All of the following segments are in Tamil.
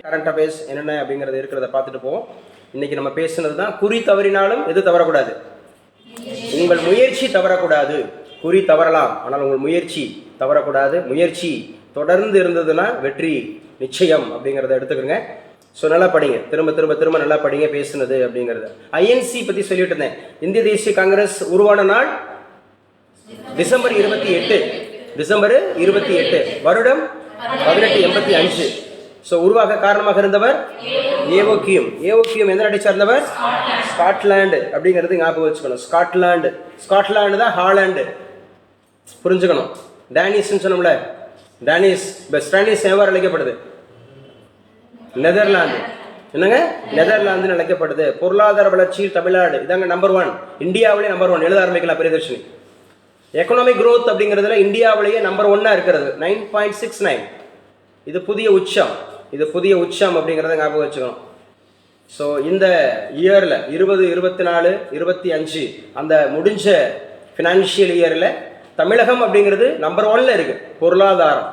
கரண்ட் அஃபேர்ஸ் என்னென்ன அப்படிங்கிறது இருக்கிறத பார்த்துட்டு போவோம். இன்னைக்கு நம்ம பேசுனது தான் குறி தவறினாலும் எது தவறக்கூடாது, உங்கள் முயற்சி தவறக்கூடாது. குறி தவறலாம், ஆனால் உங்கள் முயற்சி தவறக்கூடாது. முயற்சி தொடர்ந்து இருந்ததுன்னா வெற்றி நிச்சயம் அப்படிங்கிறத எடுத்துக்கோங்க. ஸோ நல்லா படிங்க, திரும்ப திரும்ப திரும்ப நல்லா படிங்க பேசுனது அப்படிங்கிறது. ஐஎன்சி பற்றி சொல்லிட்டு இருந்தேன். இந்திய தேசிய காங்கிரஸ் உருவான நாள் டிசம்பர் 28, டிசம்பர் 28, வருடம் 1885. ஸோ உருவாக காரணமாக இருந்தவர் ஏவோக்கியம். ஏவோக்கியம் எந்த நாட்டை சார்ந்தவர்? ஸ்காட்லாந்து அப்படிங்கிறது ஞாபகம் வச்சுக்கணும். ஸ்காட்லாந்து, ஸ்காட்லாந்து தான் ஹாலாந்து, புரிஞ்சுக்கணும். டேனிஷ்னு சொன்னோம்ல, டேனிஷ் ஸ்டானிஷ் எவ்வாறு அழைக்கப்படுது? நெதர்லாந்து. என்னங்க? நெதர்லாந்துன்னு அழைக்கப்படுது. பொருளாதார வளர்ச்சியில் தமிழ்நாடு இதாங்க நம்பர் 1, இந்தியாவிலே நம்பர் 1. எழுத ஆரம்பிக்கலாம் பிரியதர்ஷினி. எக்கனாமிக் growth அப்படிங்கிறதுல இந்தியாவிலேயே நம்பர் 1 இருக்கிறது, 9.69. இது புதிய உச்சம், இது புதிய உச்சம் அப்படிங்கிறத ஞாபகம் வச்சுக்கணும். ஸோ இந்த இயரில் 20, 24, 25 அந்த முடிஞ்ச ஃபினான்ஷியல் இயரில் தமிழகம் அப்படிங்கிறது நம்பர் 1ல் இருக்கு. பொருளாதாரம்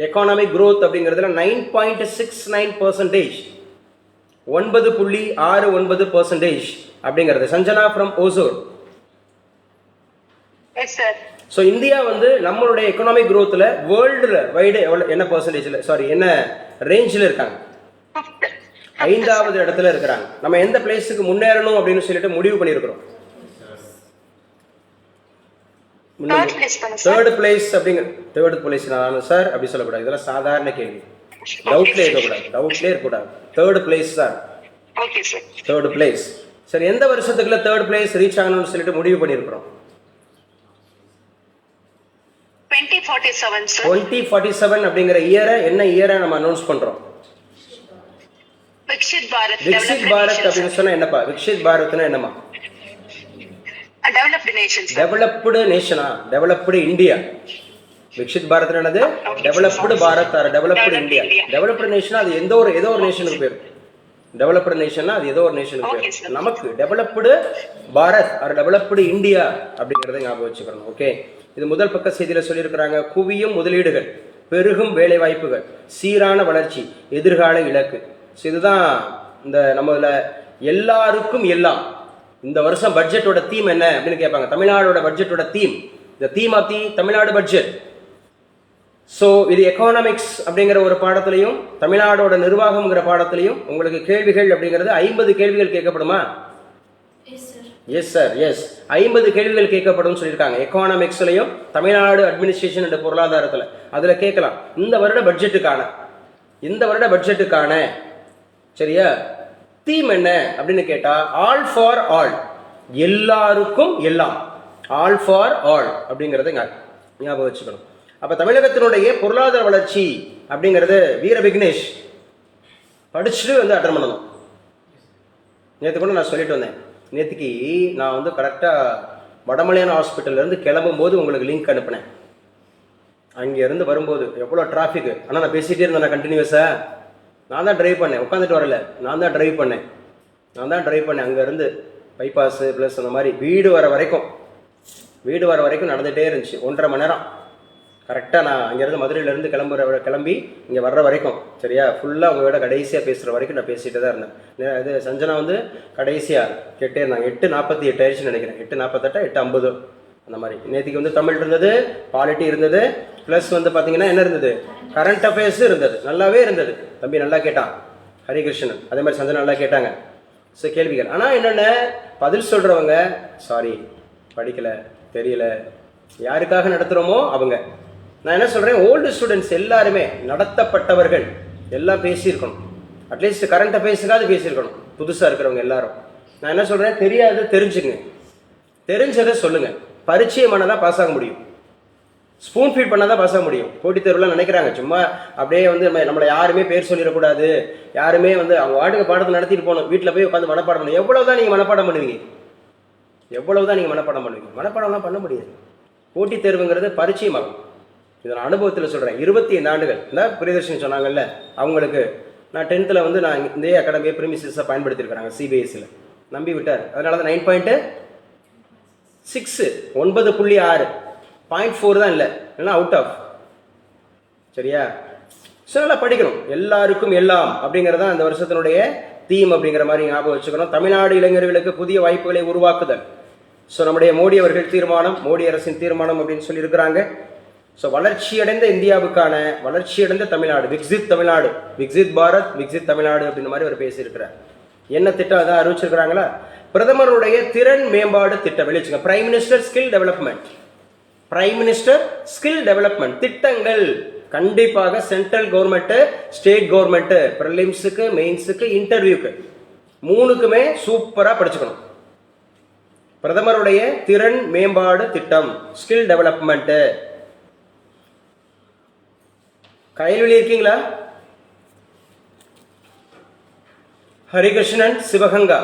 எக்கானமிக் growth அப்படிங்கிறதுல 9.69%, 9.69% அப்படிங்கிறது. Sanjana from Hosur. So India வந்து நம்மளுடைய எக்கனாமிக் growthல வேர்ல்டு வைடு என்ன பர்சன்டேஜ்ல, சாரி என்ன ரேஞ்சில் இருக்காங்க? 5வது இடத்துல இருக்கிறாங்க. நம்ம எந்த பிளேஸுக்கு முன்னேறணும் அப்படின்னு சொல்லிட்டு முடிவு பண்ணியிருக்கிறோம். தேர்ட் பிளேஸ் அப்படிங்கிற, தேர்ட் பிளேஸ் நான் சார் அப்படி சொல்லக்கூடாது, இதெல்லாம் சாதாரண கேள்வி, டவுட்லேயே இருக்கக்கூடாது, டவுட்லேயே இருக்கக்கூடாது. Third place sir, third place. சரி, எந்த வருஷத்துக்குள்ள தேர்ட் பிளேஸ் ரீச் ஆகணும்னு சொல்லிட்டு முடிவு பண்ணியிருக்கிறோம்? 2047 அப்படிங்கிற இயரை, என்ன இயரை நம்ம அனௌன்ஸ் பண்றோம்? விக்ஷித் பாரத் அப்படின்னு சொன்னா என்னப்பா? விக்ஷித் பாரத்னா என்னமா? டெவலப்டு நேஷனா? Developed India. விக்ஷித் பாரத் என்னது? Developed Bharat or developed India. Developed நேஷனா அது ஏதோ ஒரு நேஷனுக்கு பேர். டெவலப்டு நேஷன்னா அது ஏதோ ஒரு நேஷனுக்கு பேர். நமக்கு developed Bharat or developed India அப்படிங்கறத ஞாபகம் வச்சுக்கணும். ஓகே, இது முதல் பக்க செய்தியில சொல்லியிருக்கிறாங்க. குவியும் முதலீடுகள், பெருகும் வேலை வாய்ப்புகள், சீரான வளர்ச்சி, எதிர்கால இலக்கு. இதுதான் இந்த நம்மள எல்லாருக்கும் எல்லாம். இந்த வருஷம் பட்ஜெட்டோட தீம் என்ன அப்படின்னு கேட்பாங்க. தமிழ்நாடோட பட்ஜெட்டோட theme, the theme of the Tamil Nadu budget. So இது எக்கானமிக்ஸ் அப்படிங்கிற ஒரு பாடத்திலையும் தமிழ்நாடோட நிர்வாகம்ங்கிற பாடத்திலையும் உங்களுக்கு கேள்விகள் அப்படிங்கிறது 50 கேள்விகள் கேட்கப்படுமா? எஸ் சார், எஸ், 50 கேள்விகள் கேட்கப்படும் சொல்லியிருக்காங்க. எக்கானமிக்ஸ்லையும் தமிழ்நாடு அட்மினிஸ்ட்ரேஷன் என்ற பொருளாதாரத்தில் அதில் கேட்கலாம். இந்த வருட பட்ஜெட்டுக்கான சரியா தீம் என்ன அப்படின்னு கேட்டா, ஆல் ஃபார் ஆல், எல்லாருக்கும் எல்லாம், ஆல் ஃபார் ஆல் அப்படிங்கறத ஞாபகம் வச்சுக்கணும். அப்ப தமிழகத்தினுடைய பொருளாதார வளர்ச்சி அப்படிங்கிறது வீர விக்னேஷ் படிச்சுட்டு வந்து அட்டன் பண்ணணும். நேற்று கூட நான் சொல்லிட்டு வந்தேன். நேற்றுக்கு நான் வந்து கரெக்டாக வடமலையான ஹாஸ்பிட்டல்ல இருந்து கிளம்பும் போது உங்களுக்கு லிங்க் அனுப்பினேன். அங்கேருந்து வரும்போது எவ்வளோ டிராஃபிக். ஆனால் நான் பேசிகிட்டே இருந்தேன் கண்டினியூஸா. நான் தான் டிரைவ் பண்ணேன், உட்காந்துட்டு வரல, நான் தான் டிரைவ் பண்ணேன். அங்கேருந்து பைபாஸ் ப்ளஸ் அந்த மாதிரி வீடு வர வரைக்கும் நடந்துகிட்டே இருந்துச்சு. 1.5 மணி நேரம் கரெக்டாக. நான் அங்கேருந்து மதுரையிலேருந்து கிளம்பி இங்கே வர்ற வரைக்கும் சரியா, ஃபுல்லாக உங்களோட கடைசியாக பேசுகிற வரைக்கும் நான் பேசிகிட்டு தான் இருந்தேன். இது சஞ்சனா வந்து கடைசியாக கேட்டே இருந்தாங்க. 8:48 ஆயிடுச்சுன்னு நினைக்கிறேன், 8:48, 8:50 அந்த மாதிரி. நேற்றுக்கு வந்து தமிழ் இருந்தது, பாலிட்டி இருந்தது, ப்ளஸ் வந்து பார்த்தீங்கன்னா என்ன இருந்தது, கரண்ட் அஃபேர்ஸ் இருந்தது. நல்லாவே இருந்தது. தம்பி நல்லா கேட்டான், ஹரிகிருஷ்ணன், அதே மாதிரி சஞ்சனா நல்லா கேட்டாங்க. ஸோ கேள்விகள். ஆனால் என்னென்ன பதில் சொல்கிறவங்க சாரி படிக்கலை, தெரியல, யாருக்காக நடத்துகிறோமோ அவங்க. நான் என்ன சொல்கிறேன், ஓல்டு ஸ்டூடெண்ட்ஸ் எல்லாருமே, நடத்தப்பட்டவர்கள் எல்லாம் பேசியிருக்கணும். At least current அஃபேர்ஸுக்காவது பேசியிருக்கணும். புதுசாக இருக்கிறவங்க எல்லாரும். நான் என்ன சொல்கிறேன், தெரியாது தெரிஞ்சுங்க, தெரிஞ்சதை சொல்லுங்கள். பரிச்சயமானதான் பாஸ் ஆக முடியும், ஸ்பூன் ஃபீட் பண்ணாதான் பாஸ் ஆக முடியும். போட்டித் தேர்வுலாம் நினைக்கிறாங்க சும்மா அப்படியே வந்து நம்மளை யாருமே பேர் சொல்லிடக்கூடாது, யாருமே வந்து அவங்க வாட்டுக்கு பாடத்தை நடத்திட்டு போகணும், வீட்டில் போய் உட்காந்து மனப்பாடம் பண்ணணும். எவ்வளவுதான் நீங்கள் மனப்பாடம் பண்ணுவீங்க? மனப்பாடம்லாம் பண்ண முடியாது. போட்டித் தேர்வுங்கிறது பரிச்சயமாகும். இதை நான் அனுபவத்தில் சொல்கிறேன். 25 ஆண்டுகள் இந்த பிரியதர்ஷினி சொன்னாங்கல்ல, அவங்களுக்கு நான் 10th வந்து நான் இந்த அகாடமியை ப்ரீமிசஸாக பயன்படுத்தியிருக்கிறாங்க. சிபிஎஸ்சியில் நம்பி விட்டார். அதனால தான் 9.6, 9.6, 0.4 தான் இல்லை, இல்லைன்னா அவுட் ஆஃப். சரியா? ஸோ நல்லா படிக்கணும். எல்லாருக்கும் எல்லாம் அப்படிங்கிறது தான் இந்த வருஷத்தினுடைய தீம் அப்படிங்கிற மாதிரி ஞாபகம் வச்சுக்கணும். தமிழ்நாடு இளைஞர்களுக்கு புதிய வாய்ப்புகளை உருவாக்குதல். ஸோ நம்முடைய மோடி அவர்கள் தீர்மானம், மோடி அரசின் தீர்மானம் அப்படின்னு சொல்லி இருக்கிறாங்க. ஸோ வளர்ச்சியடைந்த இந்தியாவுக்கான வளர்ச்சியடைந்த தமிழ்நாடு, விக்சித் தமிழ்நாடு, விக்சித் பாரத், விக்சித் தமிழ்நாடு அப்படின்ற மாதிரி அவர் பேசியிருக்கிறார். என்ன திட்டம் அதான் அறிவிச்சிருக்கிறாங்களா? பிரதமருடைய திறன் மேம்பாடு திட்டம் வெளிச்சுங்க. Prime minister skill development, prime minister skill development திட்டங்கள் கண்டிப்பாக சென்ட்ரல் கவர்மெண்ட், ஸ்டேட் கவர்மெண்ட், பிரிலிம்ஸுக்கு, மெயின்ஸுக்கு, இன்டர்வியூக்கு மூணுக்குமே சூப்பரா படிச்சுக்கணும். பிரதமருடைய திறன் மேம்பாடு திட்டம், ஸ்கில் டெவலப்மெண்ட். கையில் இருக்கீங்களா? ஹரிகிருஷ்ணன், சிவகங்கா.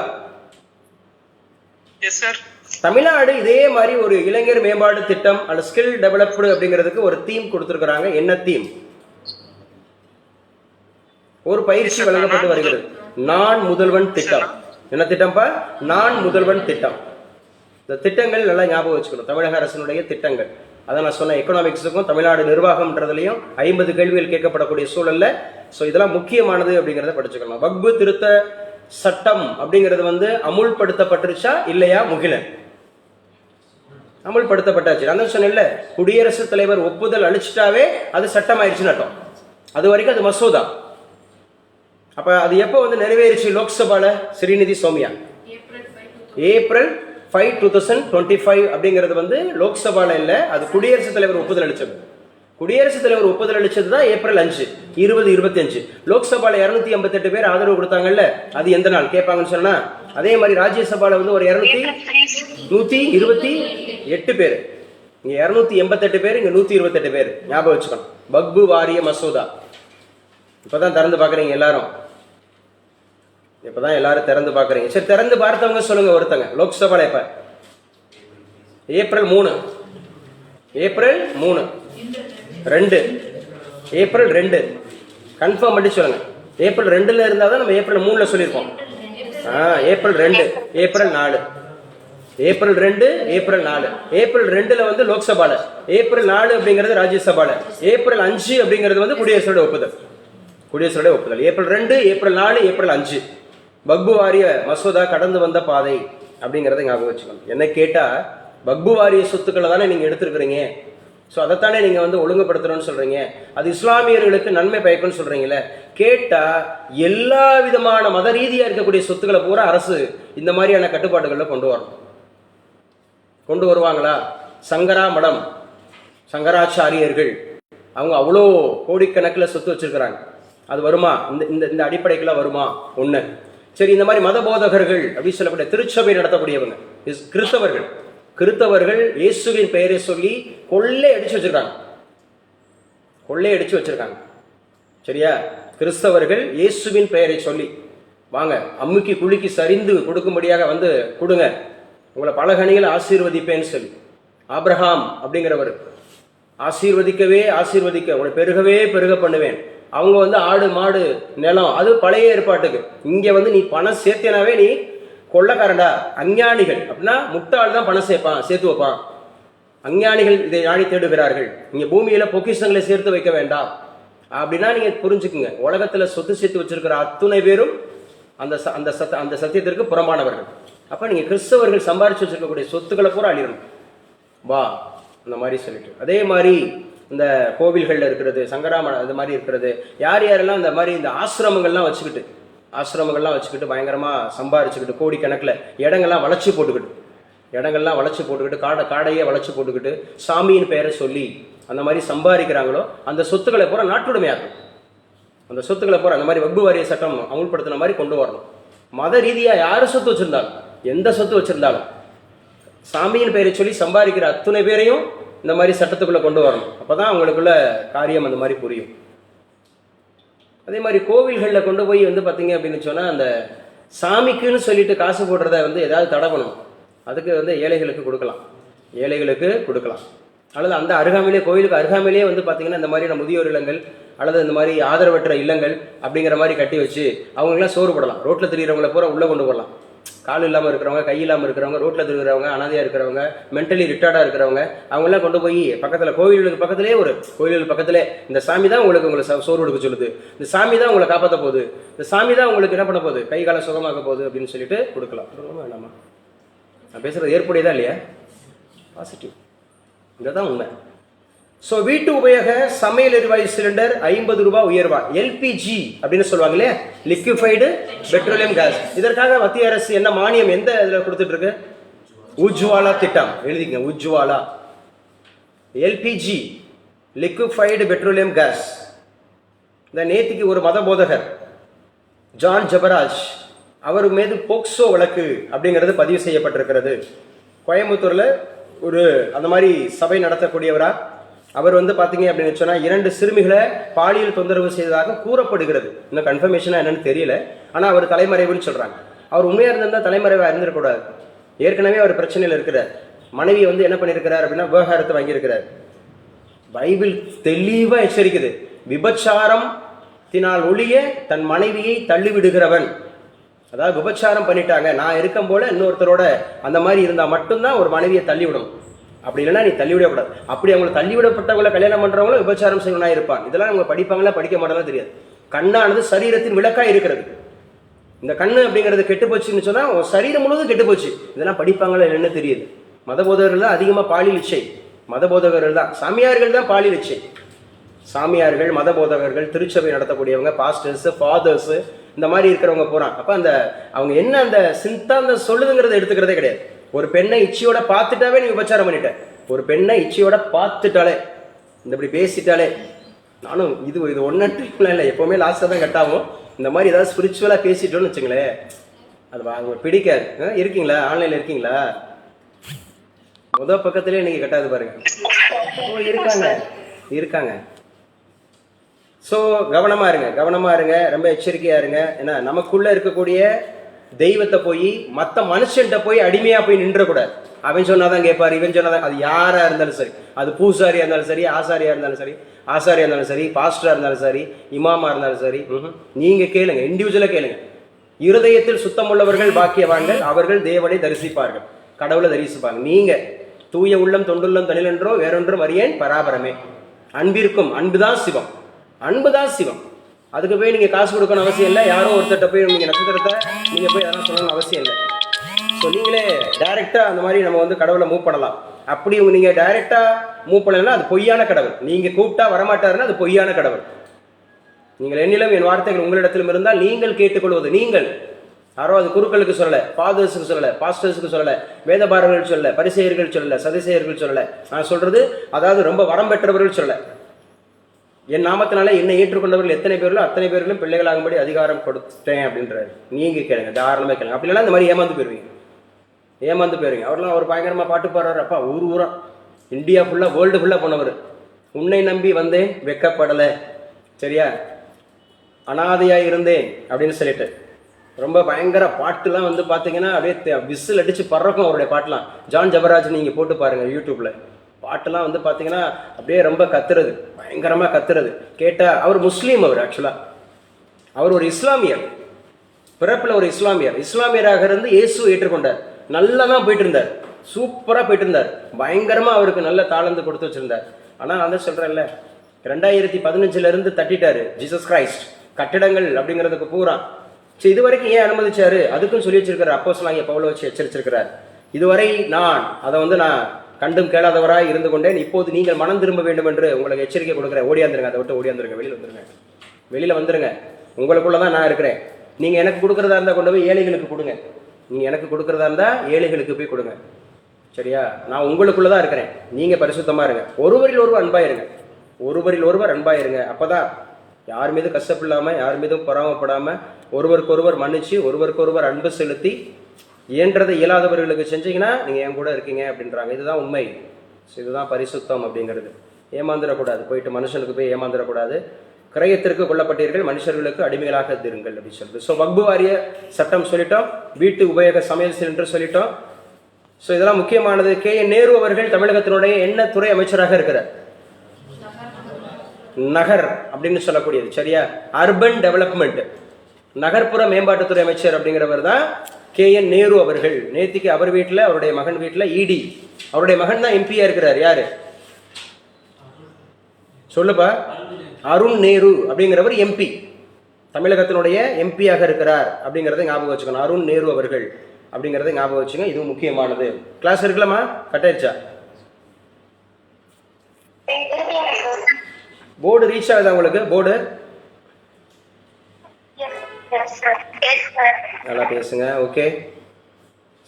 Yes sir. தமிழ்நாடு இதே மாதிரி ஒரு இளைஞர் மேம்பாடு திட்டம் அல்ல ஸ்கில் டெவலப்டு அப்படிங்கிறதுக்கு ஒரு தீம் கொடுத்திருக்கிறாங்க. என்ன தீம்? ஒரு பயிற்சி வழங்கப்பட்டு வருகிறது. நான் முதல்வன் திட்டம். என்ன திட்டம்ப்பா? நான் முதல்வன் திட்டம். இந்த திட்டங்கள் நல்லா ஞாபகம் வச்சுக்கணும். தமிழக அரசினுடைய திட்டங்கள். அதை நான் சொன்ன எக்கனாமிக்ஸுக்கும் தமிழ்நாடு நிர்வாகம்ன்றதுலையும் 50 கேள்விகள் கேட்கப்படக்கூடிய சூழல்ல. ஸோ இதெல்லாம் முக்கியமானது அப்படிங்கிறத படிச்சுக்கணும். வக்பு திருத்த சட்டம் அப்படிங்கிறது அமுல்படுத்தப்பட்டுருச்சா இல்லையா? முகிலன் அமுல்படுத்தப்பட்டாச்சு. நான் சொன்னேன்ல, குடியரசுத் தலைவர் ஒப்புதல் அளிச்சுட்டாவே அது சட்டம் ஆயிடுச்சுன்னு அர்த்தம். அது வரைக்கும் அது மசோதா. அப்ப அது எப்போ நிறைவேறிச்சு லோக்சபால? ஸ்ரீநிதி சௌமியா ஏப்ரல் 5, 2025 அப்படிங்கிறது லோக்சபால இல்ல, அது குடியரசுத் தலைவர் ஒப்புதல் அளிச்சது. குடியரசுத் தலைவர் ஒப்புதல் அளிச்சது தான் ஏப்ரல் 5, 2025. லோக்சபால 288 பேர் ஆதரவு கொடுத்தாங்கல்ல, அது எந்த நாள் கேட்பாங்கன்னு சொன்னா, அதே மாதிரி ராஜ்யசபால ஒரு 128 பேர், இங்க 288 பேர், இங்க 128 பேர். ஞாபகம் வச்சுக்கணும். வக்பு வாரிய மசோதா இப்பதான் திறந்து பாக்குறீங்க எல்லாரும். இப்பதான் எல்லாரும் திறந்து பாக்குறீங்க. சரி, திறந்து பார்த்தவங்க சொல்லுங்க ஒருத்தங்க. லோக்சபால எப்ப? ஏப்ரல் 3, ஏப்ரல் 3, 2, ஏப்ரல் 2 கன்ஃபார்ம் பண்ணி சொல்லுங்க. ஏப்ரல் 2ல இருந்தாதான் நம்ம ஏப்ரல் 3ல சொல்லியிருக்கோம். April 2, April 4, April 2, April 4. April 2ல லோக்சபால, ஏப்ரல் 4 அப்படிங்கிறது ராஜ்யசபால, ஏப்ரல் 5 அப்படிங்கிறது குடியரசுடைய ஒப்புதல். குடியரசுடைய ஒப்புதல் ஏப்ரல் 2, ஏப்ரல் 4, ஏப்ரல் 5. வக்பு வாரிய மசோதா கடந்து வந்த பாதை அப்படிங்கிறத ஞாபகம் வச்சுக்கணும். என்ன கேட்டா, வக்பு வாரிய சொத்துக்களை தானே நீங்க எடுத்திருக்கிறீங்க. ஸோ அதைத்தானே நீங்க ஒழுங்குபடுத்தணும்னு சொல்றீங்க. அது இஸ்லாமியர்களுக்கு நன்மை பயக்கும்னு சொல்றீங்களே. கேட்டா எல்லா விதமான மத ரீதியா இருக்கக்கூடிய சொத்துக்களை பூரா அரசு இந்த மாதிரியான கட்டுப்பாடுகளை கொண்டு வரணும். கொண்டு வருவாங்களா? சங்கரா மடம், சங்கராச்சாரியர்கள் அவங்க அவ்வளோ கோடிக்கணக்கில் சொத்து வச்சிருக்கிறாங்க. அது வருமா? இந்த அடிப்படைக்கெல்லாம் வருமா? ஒண்ணு. சரி, இந்த மாதிரி மத போதகர்கள் அப்படின்னு சொல்லக்கூடிய திருச்சபை நடத்தக்கூடியவங்க கிறித்தவர்கள் இயேசுவின் பெயரை சொல்லி கொள்ளை அடிச்சு வச்சிருக்காங்க. சரியா? கிறிஸ்தவர்கள் இயேசுவின் பெயரை சொல்லி வாங்க அம்முக்கி குலுக்கி சரிந்து கொடுக்கும்படியாக கொடுங்க, உங்களை பலகணியில் ஆசீர்வதிப்பேன்னு சொல்லி. ஆபிரகாம் அப்படிங்கிறவர் ஆசீர்வதிக்க உங்களை பெருக பண்ணுவேன். அவங்க ஆடு மாடு நிலம், அது பழைய ஏற்பாட்டுக்கு. இங்க நீ பணம் சேர்த்தனாவே நீ கொள்ளக்காரண்டா. அஞ்ஞானிகள் அப்படின்னா முட்டாள் தான் பணம் சேர்த்து வைப்பான். அஞ்ஞானிகள் இதை நாடி தேடுகிறார்கள். நீங்க பூமியில பொக்கிஷங்களை சேர்த்து வைக்க வேண்டாம் அப்படின்னா நீங்க புரிஞ்சுக்குங்க. உலகத்துல சொத்து சேர்த்து வச்சிருக்கிற அத்துணை பேரும் அந்த சத்தியத்திற்கு புறம்பானவர்கள். அப்ப நீங்க கிறிஸ்தவர்கள் சம்பாரிச்சு வச்சிருக்கக்கூடிய சொத்துக்களை பூரா அழியணும் வா அந்த மாதிரி சொல்லிட்டு. அதே மாதிரி இந்த கோவில்கள்ல இருக்கிறது, சங்கராமணம் இது மாதிரி இருக்கிறது, யாரெல்லாம் இந்த மாதிரி இந்த ஆசிரமங்கள்லாம் வச்சுக்கிட்டு பயங்கரமா சம்பாரிச்சுக்கிட்டு கோடிக்கணக்கில் இடங்கள்லாம் வளைச்சு போட்டுக்கிட்டு காடையே வளைச்சு போட்டுக்கிட்டு சாமியின் பெயரை சொல்லி அந்த மாதிரி சம்பாதிக்கிறாங்களோ அந்த சொத்துக்களை பூரா நாட்டுடைமையாக்கும். அந்த சொத்துக்களை பூரா அந்த மாதிரி வக்பு வாரிய சட்டம் அமுல்படுத்தின மாதிரி கொண்டு வரணும். மத ரீதியா யாரு சொத்து வச்சிருந்தாலும், எந்த சொத்து வச்சிருந்தாலும், சாமியின் பெயரை சொல்லி சம்பாதிக்கிற அத்துணை பேரையும் இந்த மாதிரி சட்டத்துக்குள்ள கொண்டு வரணும். அப்பதான் அவங்களுக்குள்ள காரியம் அந்த மாதிரி புரியும். அதே மாதிரி கோவில்களில் கொண்டு போய் பார்த்தீங்க அப்படின்னு சொன்னா, அந்த சாமிக்குன்னு சொல்லிட்டு காசு போடுறத ஏதாவது தடை பண்ணணும். அதுக்கு ஏழைகளுக்கு கொடுக்கலாம். அல்லது அந்த அருகாமையிலே, கோவிலுக்கு அருகாமையிலே பார்த்தீங்கன்னா இந்த மாதிரி முதியோர் இல்லங்கள் அல்லது இந்த மாதிரி ஆதரவற்ற இல்லங்கள் அப்படிங்கிற மாதிரி கட்டி வச்சு அவங்களுக்குலாம் சோறு போடலாம். ரோட்ல திரியிறவங்களை பூரா உள்ள கொண்டு போடலாம். கால் இல்லாமல் இருக்கிறவங்க, கை இல்லாமல் இருக்கிறவங்க, ரோட்டில் இருக்கிறவங்க, அனாதையாக இருக்கிறவங்க, மென்டலி ரிட்டார்டாக இருக்கிறவங்க, அவங்களாம் கொண்டு போய் பக்கத்தில் கோயிலுக்கு பக்கத்திலே கோயிலுக்கு பக்கத்திலே இந்த சாமி தான் உங்களை சோறு கொடுக்க சொல்லுது, இந்த சாமி தான் உங்களை காப்பாற்ற போகுது, இந்த சாமி தான் உங்களுக்கு என்ன பண்ண போகுது, கை காலை சுகமாக்க போகுது அப்படின்னு சொல்லிட்டு கொடுக்கலாம். வேண்டாமா? நான் பேசுகிறது ஏற்புடையதா இல்லையா? பாசிட்டிவ். இதுதான் உண்மை. ஸோ வீட்டு உபயோக சமையல் எரிவாயு சிலிண்டர் 50 ரூபாய் உயர்வா, எல்பிஜி அப்படின்னு சொல்லுவாங்க இல்லையா, லிக்விஃபைடு பெட்ரோலியம் கேஸ். இதற்காக மத்திய அரசு என்ன மானியம் எந்த இதில் கொடுத்துட்டு இருக்கு? உஜ்வாலா திட்டம். எழுதிங்க, Ujjwala. LPG liquefied petroleum gas. இந்த நேத்திக்கு ஒரு மத போதகர் ஜான் ஜபராஜ் அவர் மீது போக்சோ வழக்கு அப்படிங்கிறது பதிவு செய்யப்பட்டிருக்கிறது. கோயம்புத்தூர்ல ஒரு அந்த மாதிரி சபை நடத்தக்கூடியவரா அவர் பார்த்தீங்க அப்படின்னு சொன்னால் 2 சிறுமிகளை பாலியல் தொந்தரவு செய்ததாக கூறப்படுகிறது. இன்னும் கன்ஃபர்மேஷனாக என்னன்னு தெரியல. ஆனால் அவர் தலைமறைவுன்னு சொல்கிறாங்க. அவர் உண்மையாக இருந்திருந்தால் தலைமறைவாக இருந்திருக்கக்கூடாது. ஏற்கனவே அவர் பிரச்சனையில் இருக்கிறார். மனைவி என்ன பண்ணியிருக்கிறார் அப்படின்னா விவகாரத்தை வாங்கியிருக்கிறார். பைபிள் தெளிவாக எச்சரிக்குது, விபச்சாரத்தினால் ஒழிய தன் மனைவியை தள்ளிவிடுகிறவன், அதாவது விபச்சாரம் பண்ணிட்டாங்க நான் இருக்கும் போல இன்னொருத்தரோட அந்த மாதிரி இருந்தால் மட்டும்தான் ஒரு மனைவியை தள்ளிவிடும். அப்படி இல்லைன்னா நீ தள்ளிவிடக்கூடாது. அப்படி அவங்களை தள்ளிவிடப்பட்டவங்களை கல்யாணம் பண்றவங்களும் விபச்சாரம் செய்யணும்னா இருப்பான். இதெல்லாம் அவங்க படிப்பாங்களா படிக்க மாட்டாங்களா தெரியாது. கண்ணானது சரீரத்தின் விளக்காக இருக்கிறது. இந்த கண்ணு அப்படிங்கிறது கெட்டு போச்சுன்னு சொன்னா சரீரம் முழுவதும் கெட்டு போச்சு. இதெல்லாம் படிப்பாங்களா என்னன்னு தெரியுது. மத போதகர்கள் தான் அதிகமாக பாலியல் இச்சை. மத போதகர்கள் தான், சாமியார்கள் தான் பாலியல் இச்சை. சாமியார்கள், மத போதகர்கள், திருச்சபை நடத்தக்கூடியவங்க, பாஸ்டர்ஸ், ஃபாதர்ஸ், இந்த மாதிரி இருக்கிறவங்க போறான். அப்ப அந்த அவங்க என்ன அந்த சிந்தாந்தம் சொல்லுதுங்கிறத எடுத்துக்கிறதே கிடையாது. ஒரு பெண்ணை இச்சையோட பார்த்துட்டாவே நீ விபச்சாரம் பண்ணிட்ட. ஒரு பெண்ணை இச்சையோட பார்த்துட்டாலே, இந்த இப்படி பேசிட்டாலே, நானும் இது ஒன்றுலாம் இல்லை, எப்பவுமே லாஸ்ட்டாக தான் கட்டாகும். இந்த மாதிரி ஏதாவது ஸ்பிரிச்சுவலாக பேசிட்டோன்னு வச்சுங்களேன், அது அவங்க பிடிக்காது. இருக்கீங்களா? ஆன்லைனில் இருக்கீங்களா? முதல் பக்கத்திலே நீங்கள் கட்டாது பாருங்க. இருக்காங்க. ஸோ கவனமாக இருங்க, ரொம்ப எச்சரிக்கையாக இருங்க. ஏன்னா நமக்குள்ளே இருக்கக்கூடிய தெய்வத்தை போய் மற்ற மனுஷன்கிட்ட போய் அடிமையாக போய் நின்றக்கூடாது. அவன் சொன்னாதான் கேட்பாரு, இவன் சொன்னாதான். அது யாராக இருந்தாலும் சரி, அது பூசாரியாக இருந்தாலும் சரி, ஆசாரியாக இருந்தாலும் சரி, பாஸ்டராக இருந்தாலும் சரி, இமாமா இருந்தாலும் சரி, நீங்கள் கேளுங்க, இண்டிவிஜுவலாக கேளுங்க. இருதயத்தில் சுத்தம் உள்ளவர்கள் பாக்கியவான்கள், அவர்கள் தேவனை தரிசிப்பார்கள், கடவுளை தரிசிப்பாங்க. நீங்கள் தூய உள்ளம் தொண்டுள்ளம் தனிலென்றோ வேறொன்றும் அறியேன் பராபரமே. அன்பிற்கும் அன்புதான் சிவம். அதுக்கு போய் நீங்கள் காசு கொடுக்கணும் அவசியம் இல்லை. யாரோ ஒருத்தட்ட போய் நீங்கள் நட்சத்திரத்தை நீங்கள் போய் அதெல்லாம் சொல்லணும்னு அவசியம் இல்லை. ஸோ நீங்களே டைரெக்டாக அந்த மாதிரி நம்ம கடவுளை மூவ் பண்ணலாம். அப்படி நீங்கள் டைரெக்டாக மூவ் பண்ணலைன்னா அது பொய்யான கடவுள். நீங்கள் கூப்பிட்டா வரமாட்டாருன்னா அது பொய்யான கடவுள். நீங்கள் என்னிலும் என் வார்த்தைகள் உங்களிடத்திலும் இருந்தால் நீங்கள் கேட்டுக்கொள்வது, நீங்கள் யாரோ அது குருக்களுக்கு சொல்லலை, ஃபாதர்ஸுக்கு சொல்லலை, பாஸ்டர்ஸுக்கு சொல்லலை, வேதபாரர்கள் சொல்லலை, பரிசேயர்கள் சொல்லலை, சதிசேயர்கள் சொல்லலை. நான் சொல்றது அதாவது ரொம்ப வரம் பெற்றவர்கள் சொல்லலை. என் நாமத்தினால என்னை ஏற்றுக்கொண்டவர்கள் எத்தனை பேர்களோ அத்தனை பேர்களும் பிள்ளைகளாகும்படி அதிகாரம் கொடுத்தேன் அப்படின்றாரு. நீங்க கேளுங்க, தாராளமாக கேளுங்க. அப்படி இல்லைன்னா இந்த மாதிரி ஏமாந்து போயிருவீங்க. அவர்லாம் ஒரு பயங்கரமா பாட்டு பாடுறாரு. அப்பா ஊரா இந்தியா ஃபுல்லா வேர்ல்டு ஃபுல்லா போனவர். உன்னை நம்பி வந்தேன் வெக்கப்படலை, சரியா, அனாதையா இருந்தேன் அப்படின்னு சொல்லிட்டு ரொம்ப பயங்கர பாட்டுலாம் பார்த்தீங்கன்னா அப்படியே விசில் அடிச்சு பறக்கும் அவருடைய பாட்டுலாம். ஜான் ஜபராஜ் நீங்க போட்டு பாருங்க யூடியூப்ல. பாட்டுலாம் பார்த்தீங்கன்னா அப்படியே ரொம்ப கத்துறது, பயங்கரமாக கத்துறது. கேட்டால் அவர் முஸ்லீம். அவர் ஒரு இஸ்லாமியர், பிறப்பில் ஒரு இஸ்லாமியராக இருந்து இயேசு ஏற்றுக்கொண்டார். நல்லா தான் போயிட்டு இருந்தார், சூப்பராக போயிட்டு இருந்தார். பயங்கரமாக அவருக்கு நல்ல தாளந்து கொடுத்து வச்சிருந்தார். ஆனால் நான் தான் சொல்கிறேன்ல, 2015 தட்டிட்டாரு ஜீசஸ் கிரைஸ்ட் கட்டிடங்கள் அப்படிங்கிறதுக்கு பூரா. சரி, இது வரைக்கும் ஏன் அனுமதிச்சாரு? அதுக்கும் சொல்லி வச்சிருக்காரு. அப்போஸ்தலனாகிய பவுலை வச்சு எச்சரிச்சிருக்கிறார். இதுவரை நான் அதை நான் கண்டும் கேளாதவராய் இருந்து கொண்டேன், இப்போது நீங்கள் மனம் திரும்ப வேண்டும் என்று உங்களுக்கு எச்சரிக்கை கொடுக்குறேன். ஓடியாந்துருங்க, அதை விட்டு ஓடியாந்துருங்க, வெளியில் வந்துருங்க. உங்களுக்குள்ளதான் நான் இருக்கிறேன். நீங்க எனக்கு கொடுக்கறதா இருந்தா கொண்டு போய் ஏழைகளுக்கு கொடுங்க. நீங்க எனக்கு கொடுக்கறதா இருந்தா ஏழைகளுக்கு போய் கொடுங்க, சரியா? நான் உங்களுக்குள்ளதான் இருக்கிறேன். நீங்க பரிசுத்தமா இருங்க, ஒருவரில் ஒருவர் அன்பாயிருங்க. அப்பதான் யார் மீதும் கஷ்டப்படாம, யார் மீதும் பொறாமப்படாம, ஒருவருக்கொருவர் மன்னிச்சு, ஒருவருக்கொருவர் அன்பு செலுத்தி, இயன்றதை இயலாதவர்களுக்கு செஞ்சீங்கன்னா நீங்க என் கூட இருக்கீங்க அப்படின்றாங்க. இதுதான் உண்மை, இதுதான் பரிசுத்தம் அப்படிங்கிறது. ஏமாந்துடக்கூடாது, போயிட்டு மனுஷனுக்கு போய் ஏமாந்துடக்கூடாது. கிரயத்திற்கு கொல்லப்பட்டீர்கள், மனுஷர்களுக்கு அடிமைகளாக இருங்கள் அப்படின்னு சொல்லுது. ஸோ வக்பு வாரிய சட்டம் சொல்லிட்டோம், வீட்டு உபயோக சமையல் சிலிண்டர் சொல்லிட்டோம். ஸோ இதெல்லாம் முக்கியமானது. KN நேரு அவர்கள் தமிழகத்தினுடைய என்ன துறை அமைச்சராக இருக்கிறார்? நகர் அப்படின்னு சொல்லக்கூடியது, சரியா? Urban development. நகர்ப்புற மேம்பாட்டுத்துறை அமைச்சர் அப்படிங்கிறவர் தான் KN நேரு அவர்கள். நேத்திக்கு அவர் வீட்டில், அவருடைய மகன் வீட்டில் இடி, அவருடைய மகன் தான் எம்பியா இருக்கிறார். யாரு சொல்லுப்பா? அருண் நேரு அப்படிங்கிறவர் எம்பி, தமிழகத்தினுடைய எம்பியாக இருக்கிறார் அப்படிங்கிறத ஞாபகம் வச்சுக்கணும். அருண் நேரு அவர்கள் அப்படிங்கிறத ஞாபகம் வச்சுங்க, இதுவும் முக்கியமானது. கிளாஸ் இருக்கலாமா? கட்டாயிருச்சா? போர்டு ரீச் ஆகுதா உங்களுக்கு? போர்டு நல்லா பேசுங்க. ஓகே.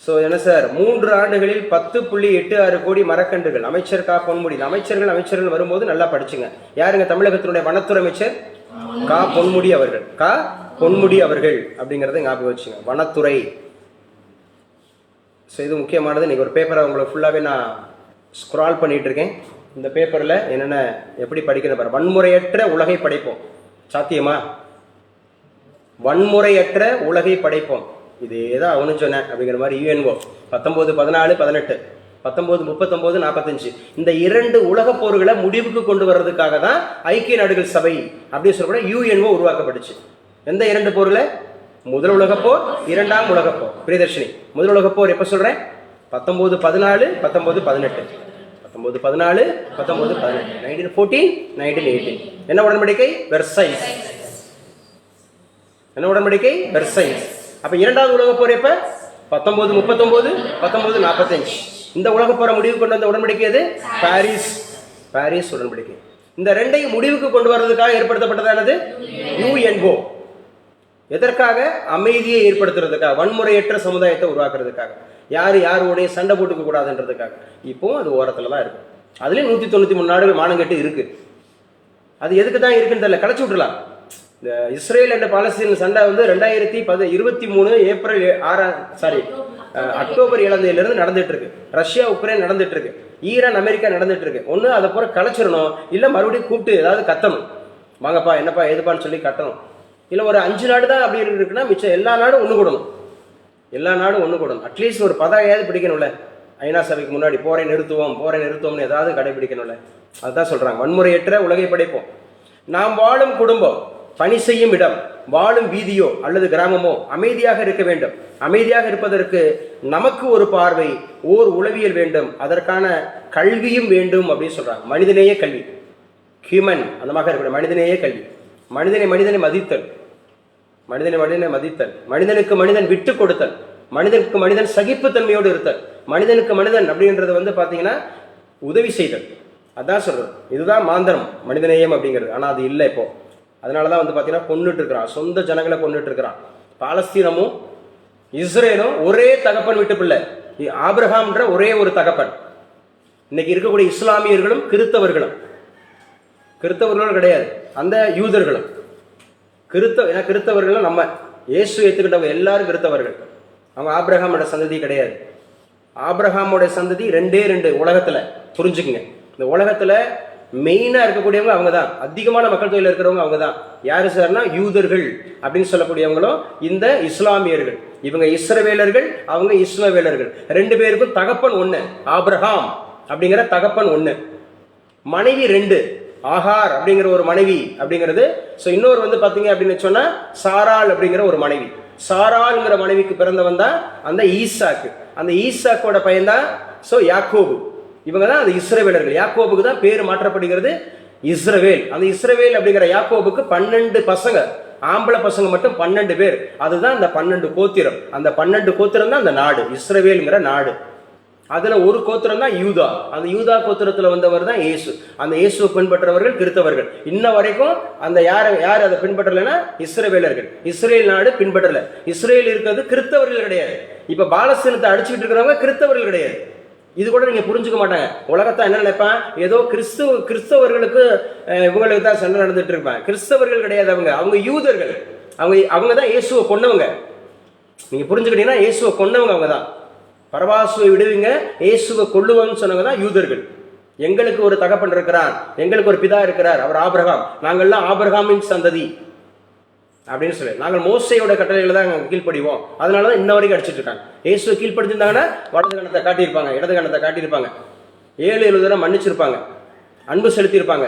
ஸோ என்ன சார், 3 ஆண்டுகளில் 10.86 கோடி மரக்கன்றுகள். அமைச்சர் கா பொன்முடி. அமைச்சர்கள் வரும்போது நல்லா படிச்சுங்க. யாருங்க? தமிழகத்தினுடைய வனத்துறை அமைச்சர் கா பொன்முடி அவர்கள். கா பொன்முடி அவர்கள் அப்படிங்கிறத ஞாபகம் வச்சுங்க, வனத்துறை. ஸோ இது முக்கியமானது. இன்றைக்கி ஒரு பேப்பரை உங்களுக்கு ஃபுல்லாகவே நான் ஸ்க்ரால் பண்ணிகிட்டு இருக்கேன். இந்த பேப்பரில் என்னென்ன எப்படி படிக்கிற பாரு. வன்முறையற்ற உலகை படைப்போம். சாத்தியமா? வன்முறையற்ற உலகை படைப்போம். இதே தான் அவனு சொன்னேன் அப்படிங்கிற மாதிரி UNO 19, 14, 18, 19, 39, 45 இந்த 2 உலக போர்களை முடிவுக்கு கொண்டு வர்றதுக்காக தான் ஐக்கிய நாடுகள் சபை அப்படின்னு சொல்லக்கூட UNO உருவாக்கப்பட்டுச்சு. எந்த 2 போர்ல? முதல் உலகப் போர், 2ஆம் உலகப் போர். பிரியதர்ஷினி, முதல் உலகப் போர் எப்போ சொல்றேன்? 19, 14, 19, 18. 19, 14, 19, 18. 1914, 1918. என்ன உடன்படிக்கை? வெர்சைல்ஸ். என்ன உடன்படிக்கை? வெர்சைல்ஸ். அப்ப 2வது உலகப் போர் எப்ப? 19, 39, 19, 45. இந்த உலகப் போரை முடிவு கொண்டு வந்த உடன்படிக்கை எது? பாரிஸ் உடன்படிக்கை. இந்த 2ஐயும் முடிவுக்கு கொண்டு வர்றதுக்காக ஏற்படுத்தப்பட்டதானது UNO. எதற்காக? அமைதியை ஏற்படுத்துறதுக்காக, வன்முறையற்ற சமுதாயத்தை உருவாக்குறதுக்காக, யாருடைய சண்டை போட்டுக்க கூடாதுன்றதுக்காக. இப்போ அது ஓரத்துல தான் இருக்கு. அதுலயும் 193 நாடுகள் மானங்கெட்டு இருக்கு. அது எதுக்கு தான் இருக்குன்னு தெரியல, கலைச்சு விட்டுலாம். இந்த இஸ்ரேல் அண்ட் பாலஸ்தீன் சண்டை வந்து 2023 அக்டோபர் 7 நடந்துட்டு இருக்கு. ரஷ்யா உக்ரைன் நடந்துட்டு இருக்கு. ஈரான் அமெரிக்கா நடந்துட்டு இருக்கு. ஒண்ணு அதை போற கலைச்சிடணும், இல்ல மறுபடியும் கூப்பிட்டு ஏதாவது கத்தணும், வாங்கப்பா என்னப்பா எதுப்பான்னு சொல்லி கட்டணும். இல்ல ஒரு 5 நாடு தான் அப்படி இருக்குன்னா மிச்சம் எல்லா நாடும் ஒண்ணு கூடணும். அட்லீஸ்ட் ஒரு பதாகையாவது பிடிக்கணும்ல. ஐநா சபைக்கு முன்னாடி போரை நிறுத்துவோம்னு ஏதாவது கடைபிடிக்கணும்ல. அதுதான் சொல்றாங்க, வன்முறையற்ற உலகை படைப்போம். நாம் வாழும் குடும்பம், பணி செய்யும் இடம், வாழும் வீதியோ அல்லது கிராமமோ அமைதியாக இருக்க வேண்டும். அமைதியாக இருப்பதற்கு நமக்கு ஒரு பார்வை, ஓர் உளவியல் வேண்டும். அதற்கான கல்வியும் வேண்டும் அப்படின்னு சொல்றாங்க. மனிதநேய கல்வி, ஹியூமன் அந்த மாதிரி இருக்கக்கூடிய மனிதநேய கல்வி. மனிதனை மதித்தல், மனிதனுக்கு மனிதன் விட்டு கொடுத்தல், மனிதனுக்கு மனிதன் சகிப்புத்தன்மையோடு இருத்தல், மனிதனுக்கு மனிதன் அப்படின்றது வந்து பாத்தீங்கன்னா உதவி செய்தல். அதான் சொல்றது. இதுதான் மாந்தரம், மனிதநேயம் அப்படிங்கிறது. ஆனா அது இல்லை இப்போ. அதனாலதான் வந்து பாத்தீங்கன்னா கொன்னுட்டு இருக்கிறான், சொந்த ஜனங்களை கொன்னுட்டு இருக்கிறான். பாலஸ்தீனமும் இஸ்ரேலும் ஒரே தகப்பன் விட்டு பிள்ளை. ஆபிரகாம்ன்ற ஒரே ஒரு தகப்பன். இன்னைக்கு இருக்கக்கூடிய இஸ்லாமியர்களும் கிறித்தவர்களும் கிடையாது, அந்த யூதர்களும் கிறித்தவர்களும் நம்ம இயேசு ஏத்துக்கிட்டவங்க எல்லாரும் கிறித்தவர்கள். அவங்க ஆபிரகாமோட சந்ததி கிடையாது. ஆபிரகாமோட சந்ததி 2 உலகத்துல. புரிஞ்சுக்குங்க, இந்த உலகத்துல மெயினா இருக்கக்கூடியவங்க அவங்க தான். அதிகமான மக்கள் தொகையில் இருக்கிறவங்க அவங்க தான். யாரு சார்னா யூதர்கள் அப்படின்னு சொல்லக்கூடியவங்களும் இந்த இஸ்லாமியர்கள். இவங்க இஸ்ரவேலர்கள், அவங்க இஸ்மவேலர்கள். 2 பேருக்கும் தகப்பன் ஒண்ணு, ஆபிரகாம் அப்படிங்கிற தகப்பன் ஒண்ணு. மனைவி 2, ஆகார் அப்படிங்கிற ஒரு மனைவி அப்படிங்கிறது. இன்னொரு வந்து பாத்தீங்க அப்படின்னு சொன்னா சாராள் அப்படிங்கிற ஒரு மனைவி. சாராள்ங்கிற மனைவிக்கு பிறந்தவன் தான் அந்த ஈசாக்கு. அந்த ஈசாக்கோட பையன் தான் யாக்கோபு. இவங்க தான் அந்த இஸ்ரவேலர்கள். யாக்கோபுக்கு தான் பேர் மாற்றப்படுகிறது இஸ்ரவேல். அந்த இஸ்ரவேல் அப்படிங்கிற யாக்கோபுக்கு 12 பசங்க, ஆம்பளை பசங்க மட்டும் 12 பேர். அதுதான் அந்த 12 கோத்திரம். அந்த 12 கோத்திரம் தான் அந்த நாடு, இஸ்ரவேல்ங்கிற நாடு. அதுல ஒரு கோத்திரம் தான் யூதா. அந்த யூதா கோத்திரத்துல வந்தவர் தான் இயேசு. அந்த இயேசுவை பின்பற்றவர்கள் கிறித்தவர்கள். இன்ன வரைக்கும் அந்த யார் அதை பின்பற்றலைன்னா இஸ்ரவேலர்கள். இஸ்ரேல் நாடு பின்பற்றல. இஸ்ரேல் இருக்கிறது கிறித்தவர்கள் கிடையாது. இப்ப பாலஸ்தீனத்தை அடிச்சுக்கிட்டு இருக்கிறவங்க கிறித்தவர்கள் கிடையாது. இது கூட நீங்க புரிஞ்சுக்க மாட்டாங்க. உலகத்தான் என்ன நினைப்பான், ஏதோ கிறிஸ்தவர்களுக்கு இவங்களுக்கு தான் சண்டை நடந்துட்டு இருப்பாங்க. கிறிஸ்தவர்கள் கிடையாது அவங்க யூதர்கள். அவங்க தான் இயேசுவை கொன்னவங்க. நீங்க புரிஞ்சுக்கிட்டீங்கன்னா இயேசுவை கொன்னவங்க அவங்க தான். பரபாசுவை விடுவீங்க, இயேசுவை கொள்ளுவன்னு சொன்னவங்க தான் யூதர்கள். எங்களுக்கு ஒரு தகப்பன் இருக்கிறான், எங்களுக்கு ஒரு பிதா இருக்கிறார், அவர் ஆபிரகாம், நாங்கள்லாம் ஆபிரகாமின் சந்ததி அப்படின்னு சொல்லி நாங்கள் மோசையோட கட்டளைகளை தான் கீழ்ப்படிவோம். அதனாலதான் இன்ன வரைக்கும் அடிச்சுட்டு இருக்காங்க. இயேசுவை கீழ்படுத்திருந்தாங்கன்னா வலது கணத்தை காட்டியிருப்பாங்க, இடது கணத்தை காட்டியிருப்பாங்க, 7 தடவை மன்னிச்சிருப்பாங்க, அன்பு செலுத்தியிருப்பாங்க,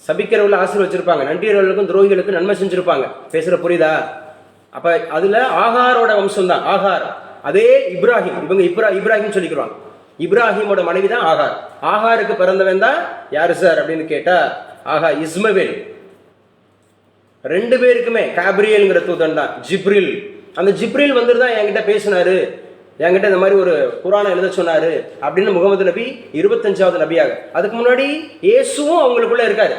சபிக்கிறவர்கள் ஆசீர்வச்சிருப்பாங்க, நன்றியவர்களுக்கும் துரோகிகளுக்கும் நன்மை செஞ்சிருப்பாங்க. பேசுற புரியுதா? அப்ப அதுல ஆகாரோட வம்சம் தான் ஆகார். அதே இப்ராஹிம், இவங்க இப்ராஹிம் சொல்லிக்கிறாங்க. இப்ராஹிமோட மனைவி தான் ஆகார். ஆகாருக்கு பிறந்தவன் தான் யாரு சார் அப்படின்னு கேட்டா இஸ்மவேல். ரெண்டு பேருக்குமே காப்ரியல்ங்கிற தூதன் தான் ஜிப்ரில். அந்த ஜிப்ரில் வந்துதான் என்கிட்ட பேசினாரு, என்கிட்ட இந்த மாதிரி ஒரு குரானை எழுத சொன்னாரு அப்படின்னு முகமது நபி 25வது நபியாக. அதுக்கு முன்னாடி இயேசுவும் அவங்களுக்குள்ள இருக்காரு.